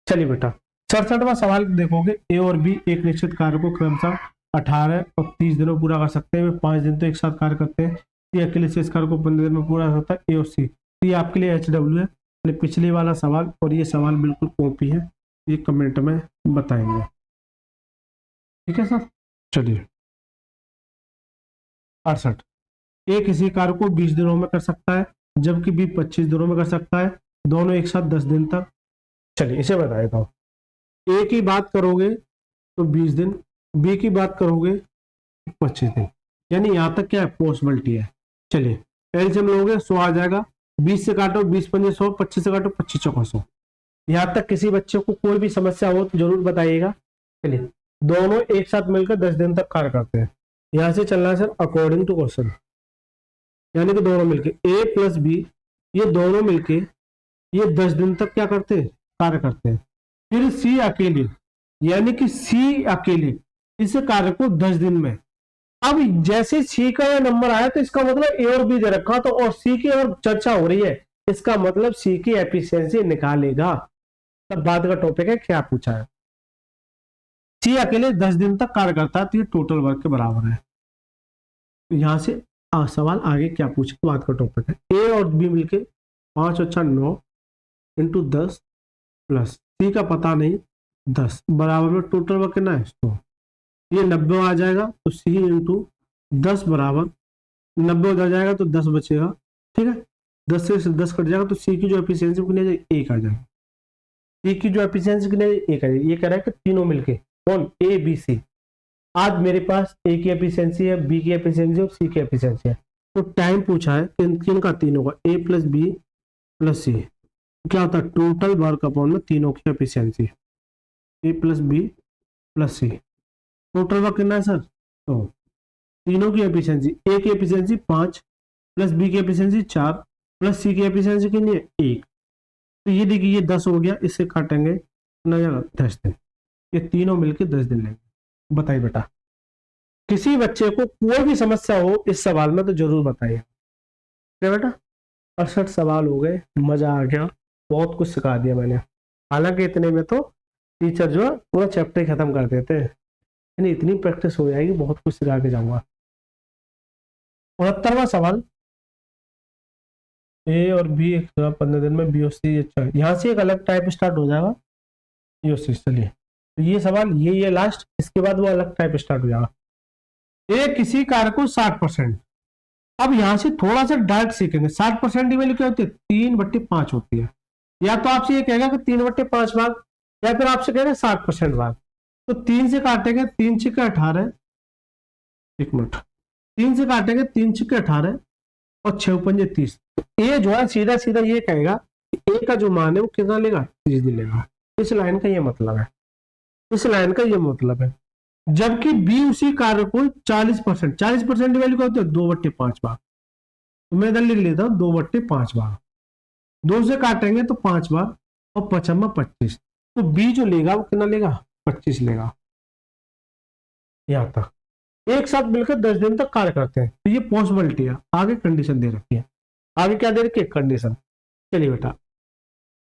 चलिए बेटा, 67वां सवाल देखोगे, ए और बी एक निश्चित कार्य को क्रमशः 18 और 30 दिनों पूरा कर सकते हैं। 5 दिन तो एक साथ कार्य करते हैं। सी अकेले से इस कार्य को 15 दिन में पूरा होता है, ए और सी। तो ये आपके लिए HW है, पिछले वाला सवाल और ये सवाल बिल्कुल कॉपी है, ये कमेंट में बताएंगे, ठीक है सर। चलिए, 68, ए किसी कार्य को 20 दिनों में कर सकता है, जबकि बी 25 दिनों में कर सकता है, दोनों एक साथ 10 दिन तक। चलिए इसे बता देता हूँ। ए की बात करोगे तो 20 दिन, बी की बात करोगे 25 दिन, यानी यहां तक क्या है? पॉसिबिलिटी है। चलिए एलसीएम लोगे 100 आ जाएगा, 20 से काटो 20 पंजे 100, 25 से काटो 25 चौका 100। यहां तक किसी बच्चे को कोई भी समस्या हो तो जरूर बताइएगा। चलिए, दोनों एक साथ मिलकर 10 दिन तक कार्य करते हैं। यहां से चलना है सर अकॉर्डिंग टू क्वेश्चन, यानी कि दोनों मिलके ए प्लस बी, ये दोनों मिलके ये 10 दिन तक क्या करते हैं? कार्य करते हैं। फिर सी अकेले, यानी कि सी अकेले इस कार्य को 10 दिन में। अब जैसे सी का यह नंबर आया तो इसका मतलब ए और बी दे रखा, तो और सी की अगर चर्चा हो रही है, इसका मतलब सी की एफिशिएंसी निकालेगा। तब बाद का टॉपिक है क्या पूछा है। सी अकेले 10 दिन तक कार्य करता है तो ये टोटल वर्क के बराबर है। तो यहां से सवाल आगे क्या पूछे बाद का टॉपिक है। ए और बी मिलके 5 और 6 9 इंटू 10 प्लस सी का पता नहीं 10 बराबर में टोटल वर्क कितना है 100। ये 90 आ जाएगा तो सी इंटू 10 बराबर 90 उधर जाएगा तो 10 बचेगा। ठीक है, 10 से 10 कट जाएगा तो सी की जो एफिशिएंसी कितनी आ जाएगी 1 आ जाएगी। सी की जो एफिशिएंसी कितनी 1 आ जाएगी। ये कह रहा है कि तीनों मिलके कौन ए बी सी। आज मेरे पास ए की एफिशिएंसी है, बी की एफिशिएंसी और सी की एफिशिएंसी है। तो टाइम पूछा है किन का तीनों का ए प्लस बी प्लस सी क्या होता है टोटल वर्क अपॉन में तीनों की एफिशिएंसी ए प्लस बी प्लस सी। टोटल वर्क कितना है सर तो तीनों की एफिशिएंसी ए की एफिशिएंसी 5 प्लस बी की एफिशिएंसी 4 प्लस सी की एफिशिएंसी कितनी है 1। तो ये देखिए ये 10 हो गया, इससे काटेंगे कितना जाएगा 10 दिन। ये तीनों मिलके 10 दिन लेंगे। बताइए बेटा, किसी बच्चे को कोई भी समस्या हो इस सवाल में तो जरूर बताइए। क्या बेटा 68 सवाल हो गए, मजा आ गया, बहुत कुछ सिखा दिया मैंने। हालांकि इतने में तो टीचर जो है पूरा चैप्टर ही खत्म कर देते हैं, यानी इतनी प्रैक्टिस हो जाएगी बहुत कुछ सिखा के जाऊंगा। 69वां सवाल ए और बी 15 दिन में बी और सी। अच्छा यहाँ से एक अलग टाइप स्टार्ट हो जाएगा बी और सी। चलिए तो ये सवाल ये लास्ट, इसके बाद वो अलग टाइप स्टार्ट हो जाएगा। ए किसी कार्य को 60%। अब यहां से थोड़ा सा डायरेक्ट सीखेंगे। 60% की वैल्यू क्या होती है 3/5 होती है। या तो आपसे ये कहेगा कि 3/5 भाग, या फिर आपसे कहेगा 60% भाग। तो 3 से काटेंगे 3 छक्के 18, एक मिनट 3 से काटेंगे 3 छक्के 18 और 6 पंजे 30। ये जो है सीधा सीधा ये कहेगा ए का जो मान है वो कितना लेगा 30 दिन लेगा। इस लाइन का ये मतलब है, इस लाइन का ये मतलब है। जबकि बी उसी कार्य को 40%, 40% की वैल्यू क्या होती है 2/5 भाग। तो मैं इधर लिख लेता हूं 2/5 भाग। 2 से काटेंगे तो 5 बार और 5 25। तो बी जो लेगा वो कितना लेगा 25 लेगा। यहां तक एक साथ मिलकर 10 दिन तक कार्य करते हैं तो ये पॉसिबिलिटी है। आगे कंडीशन दे रखी है, आगे क्या दे रखी है कंडीशन। चलिए बेटा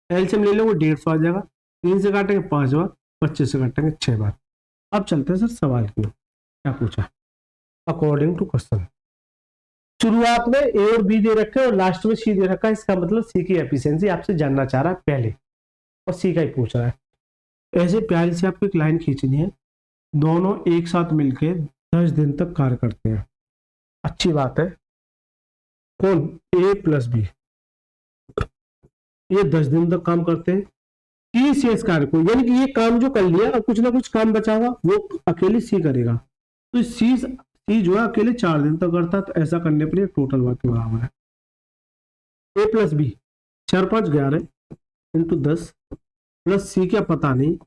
एलसीएम ले लो, वो 150 आ जाएगा। 3 से काटेंगे 5 बार, 25 से काटेंगे 6 बार। अब चलते हैं सर सवाल की, क्या पूछा अकॉर्डिंग टू क्वेश्चन। शुरुआत में ए और बी दे रखे और लास्ट में सी दे रखा है। इसका मतलब सी की एफिशिएंसी आपसे जानना चाह रहा है पहले और सी का ही पूछ रहा है। ऐसे प्यारी से आपको एक लाइन खींचनी है, दोनों एक साथ मिलके 10 दिन तक कार्य करते हैं। अच्छी बात है। कौन ए प्लस बी ये 10 दिन तक काम करते हैं। सी शेष कार्य को, यानी कि ये काम जो कर लिया और कुछ ना कुछ काम बचा हुआ वो अकेले सी करेगा। तो सी जो है अकेले 4 दिन तक करता है। तो ऐसा करने पर ये टोटल वर्क के बराबर है। ए प्लस बी 4 5 11 इंटू 10 प्लस सी क्या पता नहीं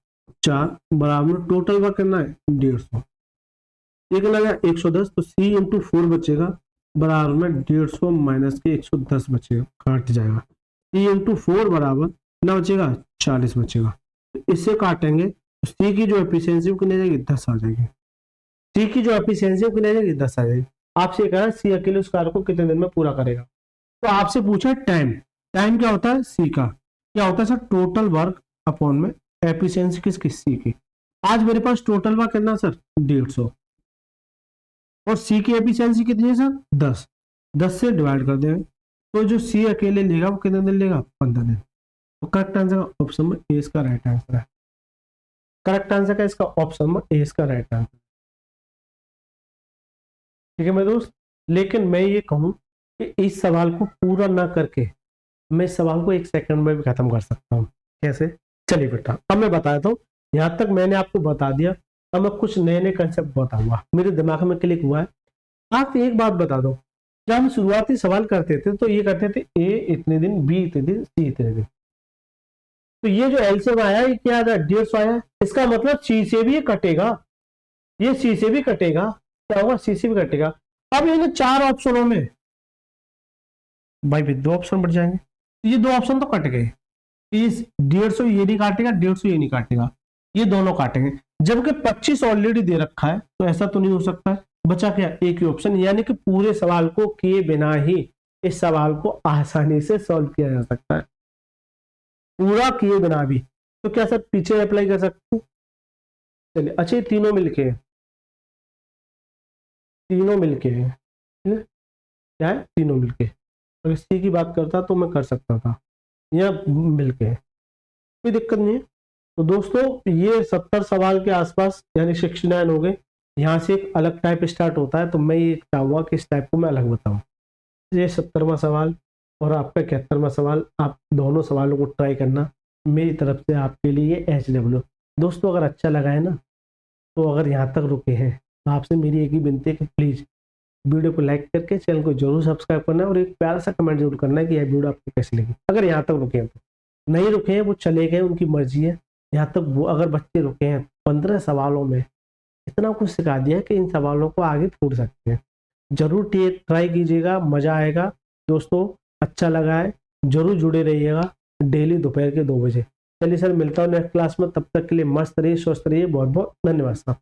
4 बराबर टोटल वर्क करना है 150। एक लगा 110 तो सी इंटू 4 बचेगा बराबर में 150 माइनस के 110 बचेगा, काट जाएगा। सी इंटू 4 बराबर कितना बचेगा 40 बचेगा। तो इससे काटेंगे तो सी की जो एफिशिएंसी कितनी जाएगी 10 आ जाएगी। सी की जो एफिशिएंसी कितनी आ जाएगी 10 आ जाएगी। आपसे कहा है सी अकेले उस कार्य को कितने दिन में पूरा करेगा। तो आपसे पूछा टाइम, टाइम क्या होता है सी का, क्या होता है सर टोटल वर्क अपॉन में एफिशिएंसी किसकी सी की। आज मेरे पास टोटल वर्क कितना सर 150 और सी की एफिशिएंसी कितनी है सर 10। 10 से डिवाइड कर देंगे तो जो सी अकेले लेगा वो कितने दिन लेगा 15 दिन। तो करेक्ट आंसर ऑप्शन में ए इसका राइट आंसर है। करेक्ट आंसर का इसका ऑप्शन में ए इसका राइट आंसर। ठीक है मेरे दोस्त, लेकिन मैं ये कहूं कि इस सवाल को पूरा ना करके मैं इस सवाल को 1 सेकंड में भी खत्म कर सकता हूं। कैसे, चलिए बेटा अब मैं बताता हूं। यहां तक मैंने आपको बता दिया, अब मैं कुछ नए नए कंसेप्ट बताऊंगा, मेरे दिमाग में क्लिक हुआ है। आप एक बात बता दो, जब हम शुरुआती सवाल करते थे तो ये करते थे ए इतने दिन, बी इतने दिन, सी इतने दिन। तो ये जो एलसीएम आया ये क्या 150 आया, इसका मतलब सी से भी ये कटेगा, ये सी से भी कटेगा, क्या होगा सी से भी कटेगा। अब ये 4 ऑप्शनों में भाई भी 2 ऑप्शन बढ़ जाएंगे, तो ये 2 ऑप्शन तो कट गए। इस 150 ये नहीं काटेगा, 150 ये नहीं काटेगा, ये दोनों काटेंगे। जबकि 25 ऑलरेडी दे रखा है तो ऐसा तो नहीं हो सकता है। बचा क्या एक ही ऑप्शन, यानी कि पूरे सवाल को किए बिना ही इस सवाल को आसानी से सॉल्व किया जा सकता है, पूरा किए बिना भी। तो क्या सर पीछे अप्लाई कर सकते हैं? चलिए अच्छा, ये तीनों मिलके है, तीनों मिलके है, ठीक है, क्या है, तीनों मिलके। अगर सी की बात करता तो मैं कर सकता था, या मिलके है, कोई दिक्कत नहीं है। तो दोस्तों ये 70 सवाल के आसपास यानी 69 हो गए। यहाँ से एक अलग टाइप स्टार्ट होता है, तो मैं ये चाहूँगा कि इस टाइप को मैं अलग बताऊँ। ये 70वां सवाल और आपका 71वां सवाल, आप दोनों सवालों को ट्राई करना। मेरी तरफ से आपके लिए HW। दोस्तों अगर अच्छा लगा है ना, तो अगर यहाँ तक रुके हैं तो आपसे मेरी एक ही विनती है कि प्लीज़ वीडियो को लाइक करके चैनल को जरूर सब्सक्राइब करना है और एक प्यारा सा कमेंट जरूर करना है कि यह वीडियो आपको कैसी लगी। अगर यहाँ तक रुके हैं तो, नहीं रुके हैं वो चले गए, उनकी मर्जी है। यहाँ तक वो अगर बच्चे रुके हैं 15 सवालों में इतना कुछ सिखा दिया कि इन सवालों को आगे छोड़ सकते हैं। जरूर ट्राई कीजिएगा, मजा आएगा। दोस्तों अच्छा लगा है जरूर जुड़े रहिएगा डेली दोपहर के 2 बजे। चलिए सर, मिलता हूँ नेक्स्ट क्लास में, तब तक के लिए मस्त रहिए, स्वस्थ रहिए। बहुत बहुत धन्यवाद सर।